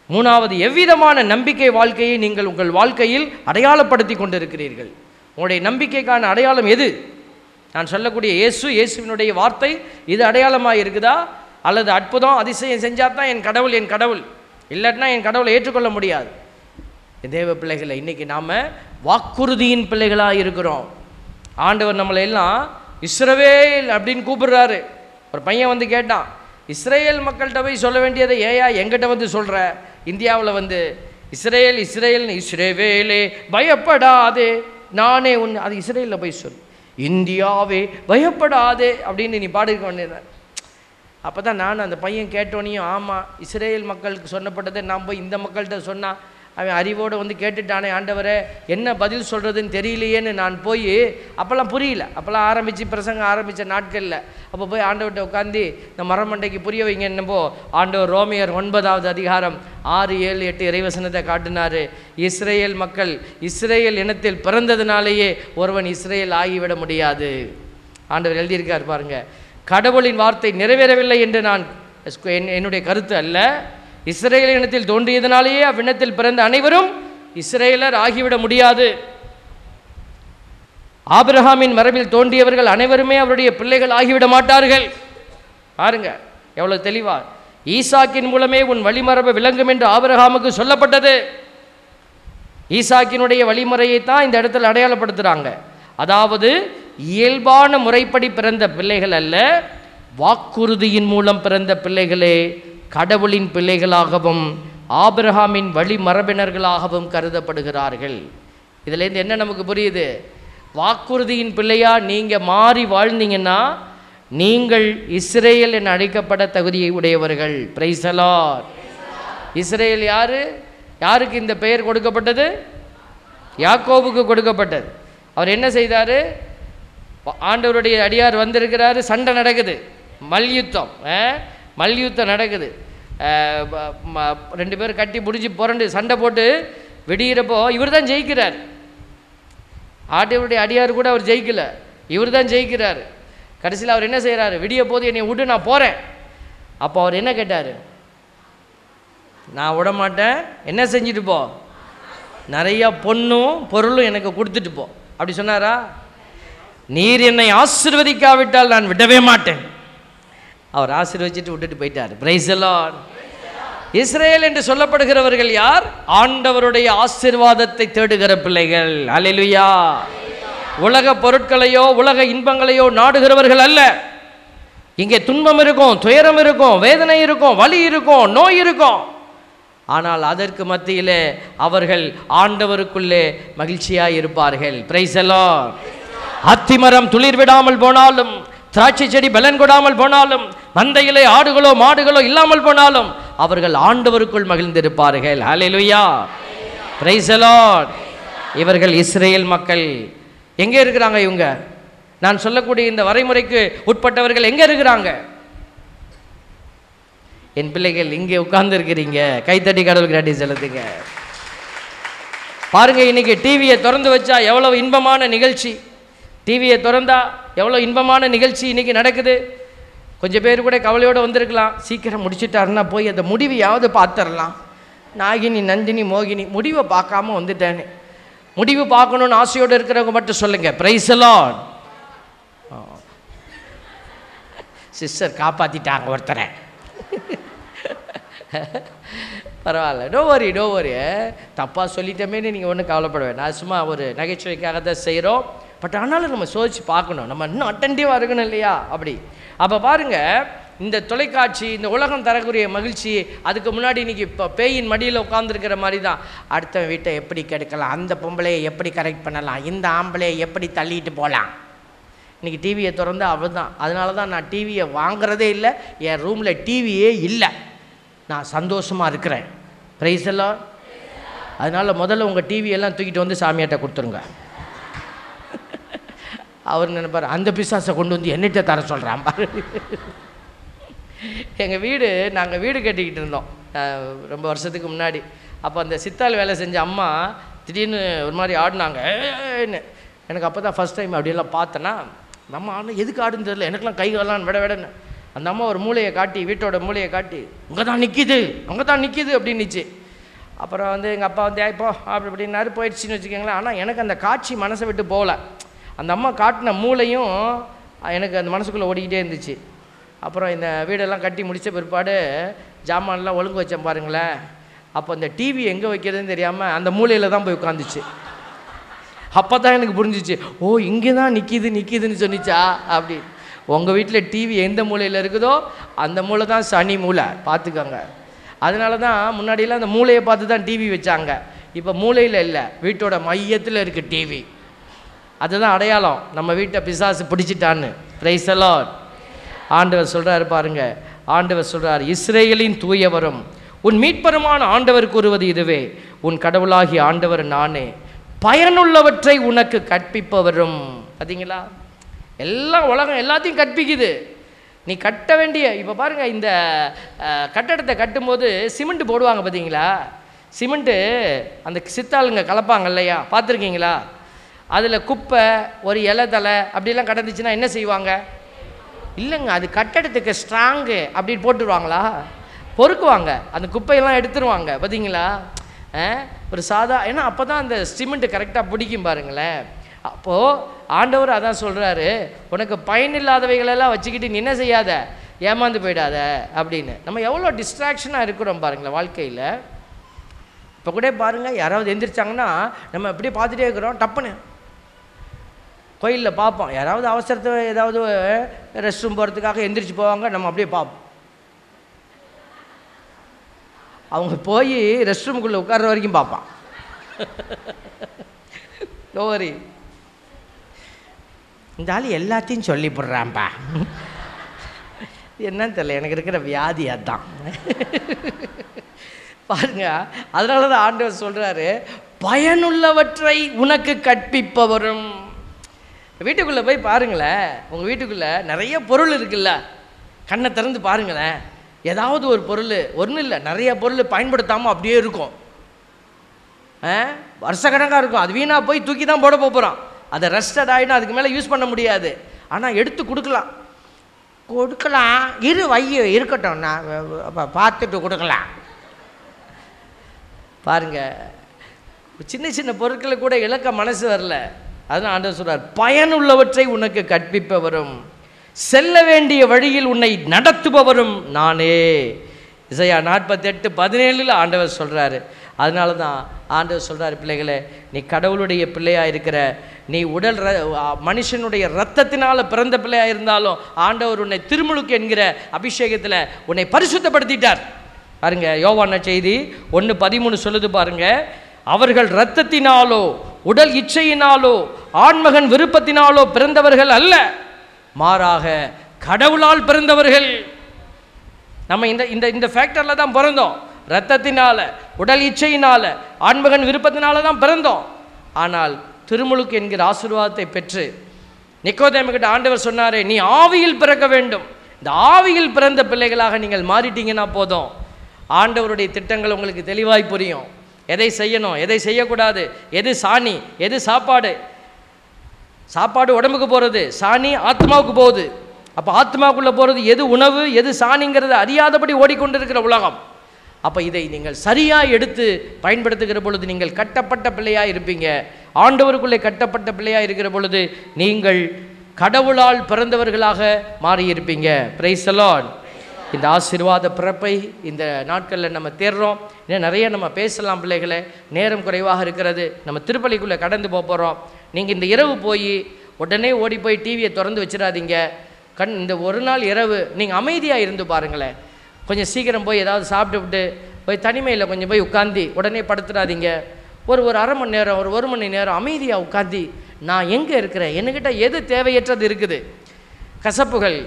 மூணாவது, எவ்விதமான நம்பிக்கை வாழ்க்கையை நீங்கள் உங்கள் வாழ்க்கையில் அடையாளப்படுத்தி கொண்டிருக்கிறீர்கள்? உங்களுடைய நம்பிக்கைக்கான அடையாளம் எது? நான் சொல்லக்கூடிய இயேசு, இயேசுவினுடைய வார்த்தை, இது அடையாளமாக இருக்குதா? அல்லது அற்புதம் அதிசயம் செஞ்சால் தான் என் கடவுள் என் கடவுள், இல்லாட்டினா என் கடவுளை ஏற்றுக்கொள்ள முடியாது. தேவ பிள்ளைகளை, இன்றைக்கி நாம் வாக்குறுதியின் பிள்ளைகளாக இருக்கிறோம். ஆண்டவர் நம்மளை எல்லாம் இஸ்ரவேல் அப்படின்னு கூப்பிடுறாரு. ஒரு பையன் வந்து கேட்டான், இஸ்ரேல் மக்கள்கிட்ட போய் சொல்ல வேண்டியதை ஏயா எங்கிட்ட வந்து சொல்கிற? இந்தியாவில் வந்து இஸ்ரேல் இஸ்ரேல்னு, இஸ்ரேவேலே பயப்படாதே நானே உன், அது இஸ்ரேலில் போய் சொல், இந்தியாவே பயப்படாதே அப்படின்னு நீ பாடிருக்க வேண்டியது. அப்போ தான் நான் அந்த பையன் கேட்டோனையும், ஆமாம், இஸ்ரேல் மக்களுக்கு சொன்னப்பட்டதை நாம் போய் இந்த மக்கள்கிட்ட சொன்னால் அவன் அறிவோடு வந்து கேட்டுட்டானே, ஆண்டவரே என்ன பதில் சொல்கிறதுன்னு தெரியலையேன்னு நான் போய், அப்போல்லாம் புரியல, அப்போல்லாம் ஆரம்பித்து பிரசங்க ஆரம்பித்த நாட்களில், அப்போ போய் ஆண்டவர்கிட்ட உட்காந்து இந்த மரமண்டைக்கு புரிய வைங்க என்னப்போ ஆண்டவர் ரோமியர் 9வது அதிகாரம் 6, 7, 8 இறைவசனத்தை காட்டினார். இஸ்ரேல் மக்கள் இஸ்ரேல் இனத்தில் பிறந்ததுனாலேயே ஒருவன் இஸ்ரேல் ஆகிவிட முடியாது. ஆண்டவர் எழுதியிருக்கார் பாருங்க. கடவுளின் வார்த்தை நிறைவேறவில்லை என்று நான் என்னுடைய கருத்து அல்ல. இஸ்ரேல் இனத்தில் தோன்றியதனாலேயே அவ்வினத்தில் பிறந்த அனைவரும் இஸ்ரேலர் ஆகிவிட முடியாது. ஆபிரகாமின் மரபில் தோன்றியவர்கள் அனைவருமே அவருடைய பிள்ளைகள் ஆகிவிட மாட்டார்கள். பாருங்க எவ்வளவு தெளிவா, ஈசாக்கின் மூலமே உன் வழிமரபு விளங்கும் என்று ஆபிரகாமுக்கு சொல்லப்பட்டது. ஈசாக்கினுடைய வழிமுறையை தான் இந்த இடத்துல அடையாளப்படுத்துகிறாங்க. அதாவது இயல்பான முறைப்படி பிறந்த பிள்ளைகள் அல்ல, வாக்குறுதியின் மூலம் பிறந்த பிள்ளைகளே கடவுளின் பிள்ளைகளாகவும் ஆபிரகாமின் வழி மரபினர்களாகவும் கருதப்படுகிறார்கள். இதுலேருந்து என்ன நமக்கு புரியுது? வாக்குறுதியின் பிள்ளையா நீங்கள் மாறி வாழ்ந்தீங்கன்னா நீங்கள் இஸ்ரேல் என அழைக்கப்பட தகுதியை உடையவர்கள். Price the Lord. இஸ்ரேல் யாருக்கு இந்த பெயர் கொடுக்கப்பட்டது? யாக்கோபுக்கு கொடுக்கப்பட்டது. அவர் என்ன செய்தார்? ஆண்டவருடைய அடியார் வந்திருக்கிறாரு, சண்டை நடக்குது, மல்யுத்தம் நடக்குது. 2 பேர் கட்டி பிடிச்சி புரண்டு சண்டை போட்டு வெடிக்கிறப்போ இவர் தான் ஜெயிக்கிறார். ஆண்டவருடைய அடியார் கூட அவர் ஜெயிக்கல, இவர் தான் ஜெயிக்கிறார். கடைசியில் அவர் என்ன செய்கிறாரு? விடிய போது என்னை விட்டு நான் போகிறேன். அப்போ அவர் என்ன கேட்டார்? நான் விட மாட்டேன், என்ன செஞ்சுட்டு போ, நிறையா பொண்ணும் பொருளும் எனக்கு கொடுத்துட்டு போ, அப்படி சொன்னாரா? நீர் என்னை ஆசீர்வதிக்காவிட்டால் நான் விடவே மாட்டேன். அவர் ஆசீர்வதிச்சுட்டு விட்டுட்டு போயிட்டார். Price the Lord. இஸ்ரேல் என்று சொல்லப்படுகிறவர்கள் யார்? ஆண்டவருடைய ஆசீர்வாதத்தை தேடுகிற பிள்ளைகள். அல்லேலூயா. உலக பொருட்களையோ உலக இன்பங்களையோ நாடுகிறவர்கள் அல்ல. இங்கே துன்பம் இருக்கும், துயரம் இருக்கும், வேதனை இருக்கும், வலி இருக்கும், நோய் இருக்கும். ஆனால் அதற்கு மத்தியிலே அவர்கள் ஆண்டவருக்குள்ளே மகிழ்ச்சியாய் இருப்பார்கள். Price the Lord. அத்திமரம் துளிர் விடாமல் போனாலும், திராட்சை செடி பலன் கொடாமல் போனாலும், மந்தையிலே ஆடுகளோ மாடுகளோ இல்லாமல் போனாலும் அவர்கள் ஆண்டவருக்குள் மகிழ்ந்திருப்பார்கள். ஹல்லேலூயா. Praise the lord. இவர்கள் இஸ்ரேல் மக்கள். எங்கே இருக்கிறாங்க இவங்க? நான் சொல்லக்கூடிய இந்த வரைமுறைக்கு உட்பட்டவர்கள் எங்கே இருக்கிறாங்க? என் பிள்ளைகள் இங்கே உட்கார்ந்து இருக்கிறீங்க. கைத்தட்டி கடவுளுக்கு நன்றி செலுத்துங்க. பாருங்க, இன்னைக்கு டிவியை திறந்து வச்சா எவ்வளவு இன்பமான நிகழ்ச்சி, டிவியை திறந்தா எவ்வளோ இன்பமான நிகழ்ச்சி இன்னைக்கு நடக்குது. கொஞ்சம் பேர் கூட கவலையோடு வந்திருக்கலாம், சீக்கிரம் முடிச்சுட்டாருன்னா போய் அந்த முடிவையாவது பார்த்துடலாம். நாகினி, நந்தினி, மோகினி முடிவை பார்க்காம வந்துட்டேன்னு. முடிவு பார்க்கணுன்னு ஆசையோடு இருக்கிறவங்க மட்டும் சொல்லுங்க. Price the Lord. சிஸ்டர் காப்பாற்றிட்டாங்க ஒருத்தரை. பரவாயில்ல, டோ வரி. தப்பாக சொல்லிட்டோமேனு நீங்கள் ஒன்றும் கவலைப்பட வேண்டாம். அது சும்மா ஒரு நகைச்சுவைக்காக தான் செய்கிறோம். பட் ஆனாலும் நம்ம சோதிச்சு பார்க்கணும், நம்ம இன்னும் அட்டென்டிவாக இருக்கணும் இல்லையா? அப்போ பாருங்கள், இந்த தொலைக்காட்சி, இந்த உலகம் தரக்கூடிய மகிழ்ச்சி, அதுக்கு முன்னாடி இன்றைக்கி இப்போ பேயின் மடியில் உட்காந்துருக்கிற மாதிரி தான். அடுத்த வீட்டை எப்படி கெடுக்கலாம், அந்த பொம்பளையை எப்படி கரெக்ட் பண்ணலாம், இந்த ஆம்பளையை எப்படி தள்ளிட்டு போகலாம். இன்றைக்கி டிவியை திறந்து அவ்வளோதான். அதனால தான் நான் டிவியை வாங்குறதே இல்லை. என் ரூமில் டிவியே இல்லை, நான் சந்தோஷமாக இருக்கிறேன். Price the Lord. அதனால் முதல்ல உங்கள் டிவியெல்லாம் தூக்கிட்டு வந்து சாமியாட்ட கொடுத்துருங்க. அவர் நினைப்பார், அந்த பிசாசை கொண்டு வந்து என்னிட்ட தர சொல்கிறான் பாரு. நாங்கள் வீடு கட்டிக்கிட்டு இருந்தோம் ரொம்ப வருஷத்துக்கு முன்னாடி. அப்போ அந்த சித்தாள் வேலை செஞ்ச அம்மா திடீர்னு ஒரு மாதிரி ஆடினாங்க. எனக்கு அப்போ தான் ஃபஸ்ட் டைம் அப்படியெல்லாம் பார்த்தேன்னா, நம்ம ஆடினா எதுக்கு ஆடுன்னு தெரியல, எனக்குலாம் கை காலாம் விடன்னு. அந்த அம்மா ஒரு மூளையை காட்டி, வீட்டோட மூளையை காட்டி, அங்கே தான் நிற்கிது அப்படின்னுச்சு. அப்புறம் வந்து எங்கள் அப்பா வந்து இப்போ அப்படின்னாரு, போயிடுச்சின்னு வச்சுக்கோங்களேன். ஆனால் எனக்கு அந்த காட்சி மனசை விட்டு போகல. அந்த அம்மா காட்டின மூளையும் எனக்கு அந்த மனசுக்குள்ளே ஓடிக்கிட்டே இருந்துச்சு. அப்புறம் இந்த வீடெல்லாம் கட்டி முடித்த பிற்பாடு ஜாமான்லாம் ஒழுங்கு வச்சேன் பாருங்களேன். அப்போ அந்த டிவி எங்கே வைக்கிறதுன்னு தெரியாமல் அந்த மூலையில் தான் போய் உட்காந்துச்சு. அப்போ தான் எனக்கு புரிஞ்சிச்சு, ஓ இங்கே தான் நிற்கிதுன்னு சொன்னிச்சா அப்படி. உங்கள் வீட்டில் டிவி எந்த மூலையில் இருக்குதோ அந்த மூளை தான் சனி மூளை, பார்த்துக்கோங்க. அதனால தான் முன்னாடியெல்லாம் அந்த மூளையை பார்த்து தான் டிவி வச்சாங்க. இப்போ மூளையில் இல்லை, வீட்டோட மையத்தில் இருக்குது டிவி. அதுதான் அடையாளம், நம்ம வீட்டை பிசாசு பிடிச்சிட்டான்னு. Price the Lord. ஆண்டவர் சொல்கிறார் பாருங்க, ஆண்டவர் சொல்கிறார், இஸ்ரேலின் தூயவரும் உன் மீட்பருமான ஆண்டவர் கூறுவது இதுவே, உன் கடவுளாகி ஆண்டவர் நானே, பயனுள்ளவற்றை உனக்கு கற்பிப்பவரும். பார்த்தீங்களா, எல்லாம் உலகம் எல்லாத்தையும் கற்பிக்குது. நீ கட்ட வேண்டிய, இப்போ பாருங்கள், இந்த கட்டடத்தை கட்டும்போது சிமெண்ட் போடுவாங்க பார்த்தீங்களா? சிமெண்ட்டு அந்த சித்தாளுங்க கலப்பாங்க இல்லையா, பார்த்துருக்கீங்களா? அதில் குப்பை, ஒரு இலை தலை அப்படிலாம் கடந்துச்சுன்னா என்ன செய்வாங்க? இல்லைங்க, அது கட்டடத்துக்கு ஸ்ட்ராங்கு அப்படின்னு போட்டுருவாங்களா? பொறுக்குவாங்க, அந்த குப்பையெல்லாம் எடுத்துருவாங்க. பார்த்தீங்களா? ஒரு சாதா, ஏன்னா அப்போ தான் அந்த சிமெண்ட்டு கரெக்டாக பிடிக்கும் பாருங்களேன். அப்போது ஆண்டவர் அதான் சொல்கிறாரு, உனக்கு பயனில்லாதவைகளெல்லாம் வச்சுக்கிட்டு நீ என்ன செய்யாத, ஏமாந்து போயிடாத அப்படின்னு. நம்ம எவ்வளோ டிஸ்ட்ராக்ஷனாக இருக்கிறோம் பாருங்களேன் வாழ்க்கையில். இப்போ கூட பாருங்கள், யாராவது எந்திரிச்சாங்கன்னா நம்ம அப்படியே பார்த்துட்டே இருக்கிறோம், டப்புன்னு கோயிலில் பார்ப்போம், யாராவது அவசரத்தை ஏதாவது ரெஸ்ட் ரூம் போகிறதுக்காக எந்திரிச்சு போவாங்க, நம்ம அப்படியே பார்ப்போம். அவங்க போய் ரெஸ்ட் ரூமுக்குள்ளே உட்கார்ற வரைக்கும் பார்ப்பான். லோரி இந்த ஆள் எல்லாத்தையும் சொல்லிவிடுறான்ப்பா, என்னன்னு தெரியல, எனக்கு இருக்கிற வியாதி அதுதான். பாருங்க, அதனால தான் ஆண்டவர் சொல்கிறாரு, பயனுள்ளவற்றை உனக்கு கற்பிப்பவரும். வீட்டுக்குள்ளே போய் பாருங்களேன், உங்கள் வீட்டுக்குள்ளே நிறைய பொருள் இருக்குல்ல, கண்ணை திறந்து பாருங்களேன். ஏதாவது ஒரு பொருள், ஒன்றும் இல்லை, நிறைய பொருள் பயன்படுத்தாமல் அப்படியே இருக்கும், வருஷக்கணக்காக இருக்கும். அது வீணாக போய் தூக்கி தான் போட போகிறோம். அதை ரெஸ்டட் ஆகிடும், அதுக்கு மேலே யூஸ் பண்ண முடியாது. ஆனால் எடுத்து கொடுக்கலாம், இரு வைய இருக்கட்டும், நான் பார்த்துட்டு கொடுக்கலாம். பாருங்க, சின்ன சின்ன பொருட்களை கூட இழக்க மனசு வரல. அதுதான் ஆண்டவர் சொல்றார், பயனுள்ளவற்றை உனக்கு கற்பிப்பவரும் செல்ல வேண்டிய வழியில் உன்னை நடத்துபவரும் நானே. இசையா 48:17 ஆண்டவர் சொல்றாரு. அதனால தான் ஆண்டவர் சொல்றாரு, பிள்ளைகளே, நீ கடவுளுடைய பிள்ளையா இருக்கிற, நீ உடல் மனுஷனுடைய இரத்தத்தினால பிறந்த பிள்ளையா இருந்தாலும் ஆண்டவர் உன்னை திருமுழுக்கு என்கிற அபிஷேகத்தில் உன்னை பரிசுத்தப்படுத்திட்டார். பாருங்க, யோவான செய்தி 1:13 சொல்லுது பாருங்க, அவர்கள் இரத்தத்தினாலோ உடல் இச்சையினாலோ ஆண்மகன் விருப்பத்தினாலோ பிறந்தவர்கள் அல்ல, மாறாக கடவுளால் பிறந்தவர்கள். நம்ம இந்த இந்த இந்த ஃபேக்டரில் தான் பிறந்தோம். இரத்தத்தினால உடல் இச்சையினால ஆண்மகன் விருப்பத்தினால தான் பிறந்தோம். ஆனால் திருமுழுக்கு என்கிற ஆசீர்வாதத்தை பெற்று நிக்கோதேமுக்கிட்ட ஆண்டவர் சொன்னாரே, நீ ஆவியில் பிறக்க வேண்டும். இந்த ஆவியில் பிறந்த பிள்ளைகளாக நீங்கள் மாறிட்டீங்கன்னா போதும், ஆண்டவருடைய திட்டங்கள் உங்களுக்கு தெளிவாய் புரியும். எதை செய்யணும், எதை செய்யக்கூடாது, எது சாணி, எது சாப்பாடு. சாப்பாடு உடம்புக்கு போகிறது, சாணி ஆத்மாவுக்கு போகுது. அப்போ ஆத்மாவுக்குள்ளே போகிறது எது உணவு, எது சாணிங்கிறது அறியாதபடி ஓடிக்கொண்டிருக்கிற உலகம். அப்போ இதை நீங்கள் சரியாக எடுத்து பயன்படுத்துகிற பொழுது நீங்கள் கட்டப்பட்ட பிள்ளையாக இருப்பீங்க. ஆண்டவருக்குள்ளே கட்டப்பட்ட பிள்ளையாக இருக்கிற பொழுது நீங்கள் கடவுளால் பிறந்தவர்களாக மாறியிருப்பீங்க. Price the Lord. இந்த ஆசீர்வாத பிறப்பை இந்த நாட்களில் நம்ம தேடுறோம். இன்னும் நிறைய நம்ம பேசலாம் பிள்ளைகளே, நேரம் குறைவாக இருக்கிறது. நம்ம திருப்பலிக்குள்ளே கடந்து போகிறோம். நீங்கள் இந்த இரவு போய் உடனே ஓடி போய் டிவியை திறந்து வச்சிடாதீங்க. இந்த ஒரு நாள் இரவு நீங்கள் அமைதியாக இருந்து பாருங்களேன். கொஞ்சம் சீக்கிரம் போய் ஏதாவது சாப்பிட்டு போய் தனிமையில் கொஞ்சம் போய் உட்காந்து உடனே படுத்துடாதீங்க. ஒரு அரை மணி நேரம், ஒரு மணி நேரம் அமைதியாக உட்காந்து, நான் எங்கே இருக்கிறேன், என்கிட்ட எது தேவையற்றது இருக்குது, கசப்புகள்,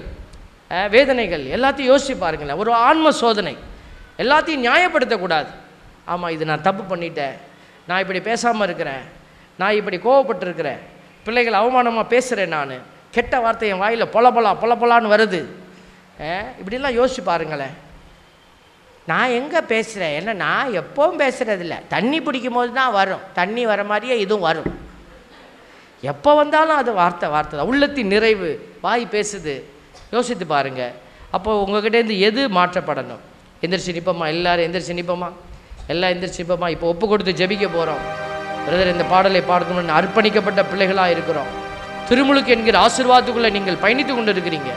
வேதனைகள் எல்லாத்தையும் யோசிச்சு பாருங்களேன். ஒரு ஆன்ம சோதனை. எல்லாத்தையும் நியாயப்படுத்தக்கூடாது. ஆமாம், இது நான் தப்பு பண்ணிட்டேன், நான் இப்படி பேசாமல் இருக்கிறேன், நான் இப்படி கோவப்பட்டுருக்கிறேன், பிள்ளைகள் அவமானமாக பேசுகிறேன், நான் கெட்ட வார்த்தை என் வாயில் பொலப்பொலான்னு வருது. இப்படிலாம் யோசிச்சு பாருங்களேன். நான் எங்கே பேசுகிறேன், என்ன நான் எப்போவும் பேசுகிறதில்ல. தண்ணி பிடிக்கும் போது தான் வரும், தண்ணி வர மாதிரியே இதுவும் வரும். எப்போ வந்தாலும் அது வார்த்தை தான். உள்ளத்தின் நிறைவு வாய் பேசுது. யோசித்து பாருங்கள். அப்போது உங்கள்கிட்டேருந்து எது மாற்றப்படணும்? எந்திரிச்சு நிற்போமா? எல்லோரும் எந்திரிச்சு நிற்போமா? எல்லாம் எந்திரிச்சு நிற்போமா? இப்போ ஒப்பு கொடுத்து ஜெபிக்க போகிறோம். பிரதர், இந்த பாடலை பாடணும்னு அர்ப்பணிக்கப்பட்ட பிள்ளைகளாக இருக்கிறோம். திருமுழுக்கு என்கிற ஆசீர்வாதத்துக்குள்ளே நீங்கள் பயணித்து கொண்டு இருக்கிறீங்க.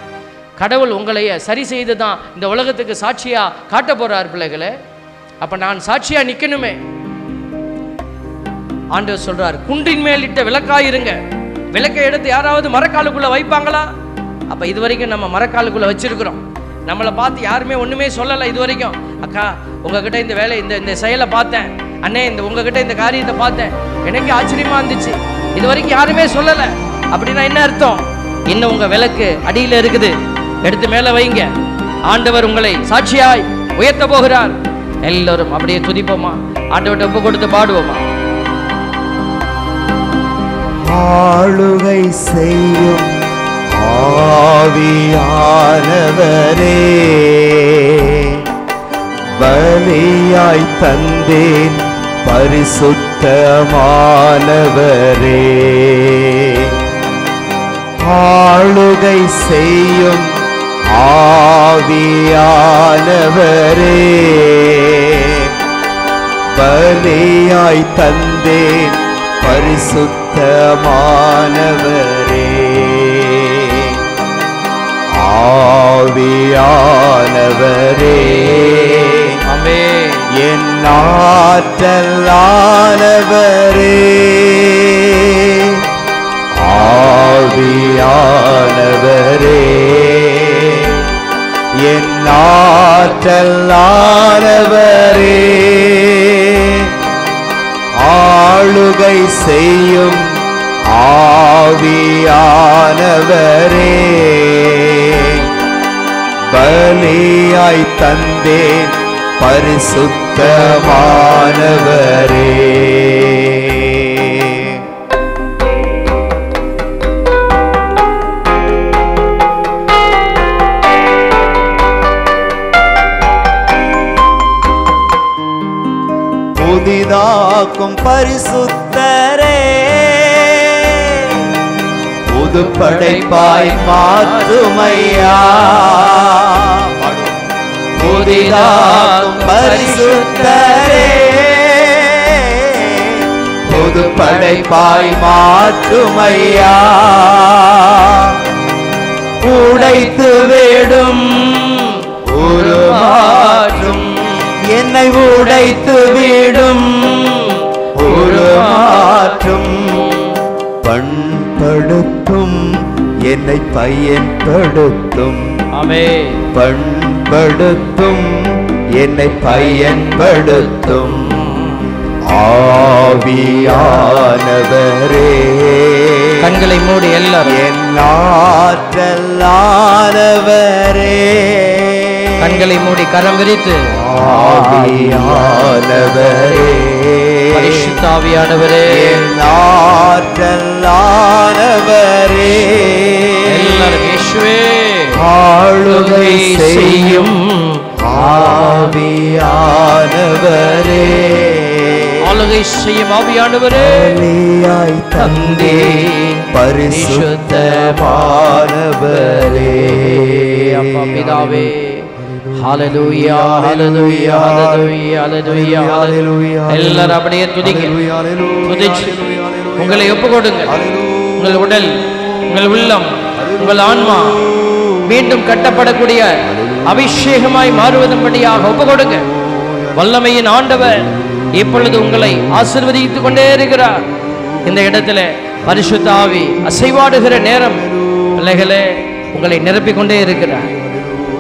கடவுள் உங்களைய சரி செய்து தான் இந்த உலகத்துக்கு சாட்சியாக காட்ட போகிறார் பிள்ளைகளே. அப்போ நான் சாட்சியாக நிற்கணுமே. ஆண்டவர் சொல்கிறார், குன்றின் மேல் இட்ட விளக்காயிருங்க. விளக்கை எடுத்து யாராவது மரக்காலுக்குள்ளே வைப்பாங்களா? அப்போ இது வரைக்கும் நம்ம மரக்காலுக்குள்ளே வச்சுருக்கிறோம். நம்மளை பார்த்து யாருமே ஒன்றுமே சொல்லலை இது வரைக்கும். அக்கா, உங்ககிட்ட இந்த வேலை இந்த செயலை பார்த்தேன், அண்ணே உங்ககிட்ட இந்த காரியத்தை பார்த்தேன், எனக்கு ஆச்சரியமாக இருந்துச்சு, இது வரைக்கும் யாருமே சொல்லலை. அப்படின்னா என்ன அர்த்தம்? இன்னும் உங்கள் விளக்கு அடியில் இருக்குது, எடுத்து மேலே வைங்க. ஆண்டவர் உங்களை சாட்சியாய் உயர்த்த போகிறார். எல்லோரும் அப்படியே துதிப்போமா? ஆண்டவர்கிட்ட ஒப்பு கொடுத்து பாடுவோமா? ஆளுகை செய்யும் ஆவியானவரே, பலியாய் தந்தேன் பரிசுத்தமானவரே. ஆளுகை செய்யும் ஆவியானவரே, பலியாய் தந்தேன் பரிசுத்தமானவரே. ஆவியானவரே, ஆமென். என் ஆற்றலானவரே, ஆவியானவரே என் ஆற்றலானவரே ஆளுகை செய்யும் ஆவியானவரே பலியாய் தந்தேன் பரிசுத்தமானவரே. புதிதாக்கும் பரிசுத்தரே புது படைப்பாய் மாற்றுமையா. புதிதாக்கும் பரிசுத்தரே புது படைப்பாய் மாற்றுமையா. உடைத்து விடும் உருமாற்றும் என்னை உடைத்து விடும் உருமாற்றும் பண்படுத்தும் என்னை பயன்படுத்தும். ஆமென். பண்படுத்தும் என்னை பயன்படுத்தும் ஆவியானவரே. கண்களை மூடி எல்லாரும் என் ஆற்றலானவரே. கண்களை மூடி கரம் விரித்து ஆவியானவரே பரிசுத்த ஆவியானவரே என் ஆற்றலானவரே எல்லாரும் இயேசுவே ஆளுகை செய்யும் ஆவியானவரே ஆளுகை செய்யும் ஆவியானவரே பலியாய் தந்தேன் பரிசுத்தமானவரே. அப்பா பிதாவே ஹalleluya ஹalleluya ஹalleluya ஹalleluya ஹalleluya. எல்லாரும் அப்படியே துதிங்க. துதிச்சு உங்களை ஒப்புக்கொடுங்க. உங்கள் உடல், உங்கள் உள்ளம், உங்கள் ஆன்மா மீண்டும் கட்டப்படக்கூடிய அபிஷேகமாய் மாறுவதன்படியாக ஒப்புக்கொடுங்க. வல்லமையின் ஆண்டவர் இப்பொழுது உங்களை ஆசீர்வதித்துக் கொண்டே இருக்கிறார். இந்த இடத்துல பரிசுத்த ஆவி அசைவாடுகிற நேரம் பிள்ளைகளே உங்களை நிரப்பிக் கொண்டே இருக்கிறார்.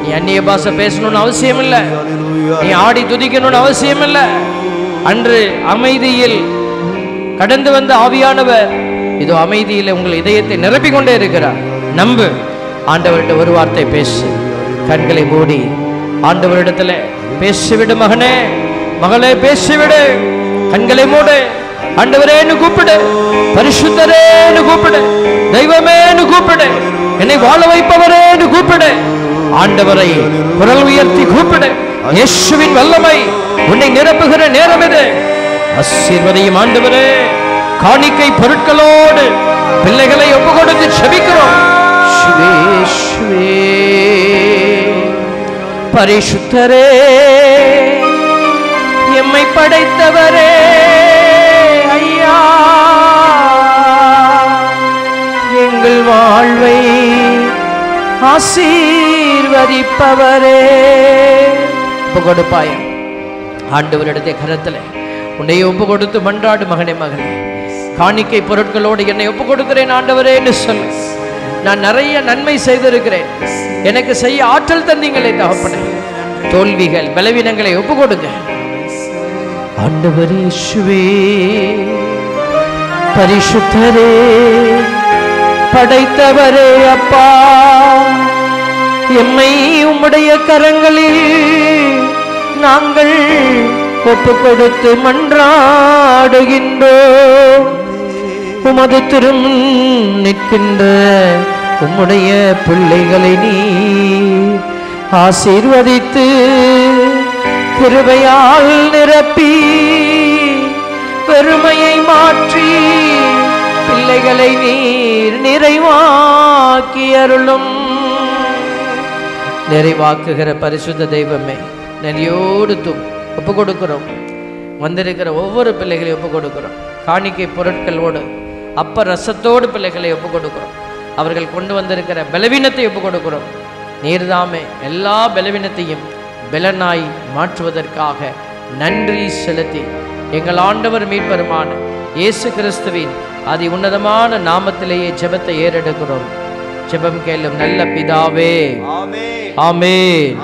நீ அந்நிய பாஷை பேசணும்னு அவசியம் இல்லை. நீ ஆடி துதிக்கணும்னு அவசியம் இல்லை. அன்று அமைதியில் கடந்து வந்த ஆவியானவர் இதோ அமைதியில் உங்கள் இதயத்தை நிரப்பிக் கொண்டே இருக்கிறார். நம்பு. ஆண்டவர்கிட்ட ஒரு வார்த்தை பேசு. கண்களை மூடி ஆண்டவரிடத்துல பேசிவிடு. மகனே மகளே பேசிவிடு. கண்களை மூடு. ஆண்டவரேன்னு கூப்பிடு. பரிசுத்தரேன்னு கூப்பிடு. தெய்வமேன்னு கூப்பிடு. என்னை வாழ வைப்பவரேன்னு கூப்பிடு. ஆண்டவரை குரல் உயர்த்தி கூப்பிடு. இயேசுவின் வல்லமை உன்னை நிரப்புகிற நேரம் இது. ஆசீர்வதியும் ஆண்டவரே. காணிக்கை பொருட்களோடு பிள்ளைகளை ஒப்பு கொடுத்து செபிக்கிறோம். பரிசுத்தரே எம்மை படைத்தவரே ஐயா எங்கள் வாழ்வை ஆசீர்வதிப்பவரே. ஒப்பு கொடுப்பாய ஆண்டவரிடத்தை கரத்தில் உன்னைய ஒப்பு கொடுத்து மன்றாடு. மகனே மகனே காணிக்கை பொருட்களோடு என்னை ஒப்பு கொடுக்கிறேன் ஆண்டவரே என்று சொல்லு. நான் நிறைய நன்மை செய்திருக்கிறேன். எனக்கு செய்ய ஆற்றல் தந்தீங்களே தகப்பனே. தோல்விகள் பலவீனங்களை ஒப்பு கொடுங்க ஆண்டவரே. இயேசுவே பரிசுத்தரே படைத்தவரே அப்பா எம்மை உம்முடைய கரங்களில் நாங்கள் ஒப்பு கொடுத்து மன்றாடுகின்றோம். உமது திருமுன் நிற்கின்ற உம்முடைய பிள்ளைகளை நீ ஆசீர்வதித்து கிருபையால் நிரப்பி பெருமையை மாற்றி பிள்ளைகளை நீர் நிறைவாக்கி அருளும். நிறைவாக்குகிற பரிசுத்த தெய்வமே நெறியோடு ஒப்பு கொடுக்கிறோம். வந்திருக்கிற ஒவ்வொரு பிள்ளைகளையும் ஒப்பு கொடுக்கிறோம். காணிக்கை பொருட்களோடு அப்ப ரசத்தோடு பிள்ளைகளை ஒப்பு கொடுக்கிறோம். அவர்கள் கொண்டு வந்திருக்கிற பலவீனத்தை ஒப்பு கொடுக்கிறோம். நீர்தாமே எல்லா பலவீனத்தையும் பலனாய் மாற்றுவதற்காக நன்றி செலுத்தி எங்கள் ஆண்டவர் மீட்பெருமான இயேசு கிறிஸ்துவின் அதி உன்னதமான நாமத்திலேயே ஜெபத்தை ஏறெடுக்கிறோம். ஜெபம் கேளும் நல்ல பிதாவே. ஆமென்.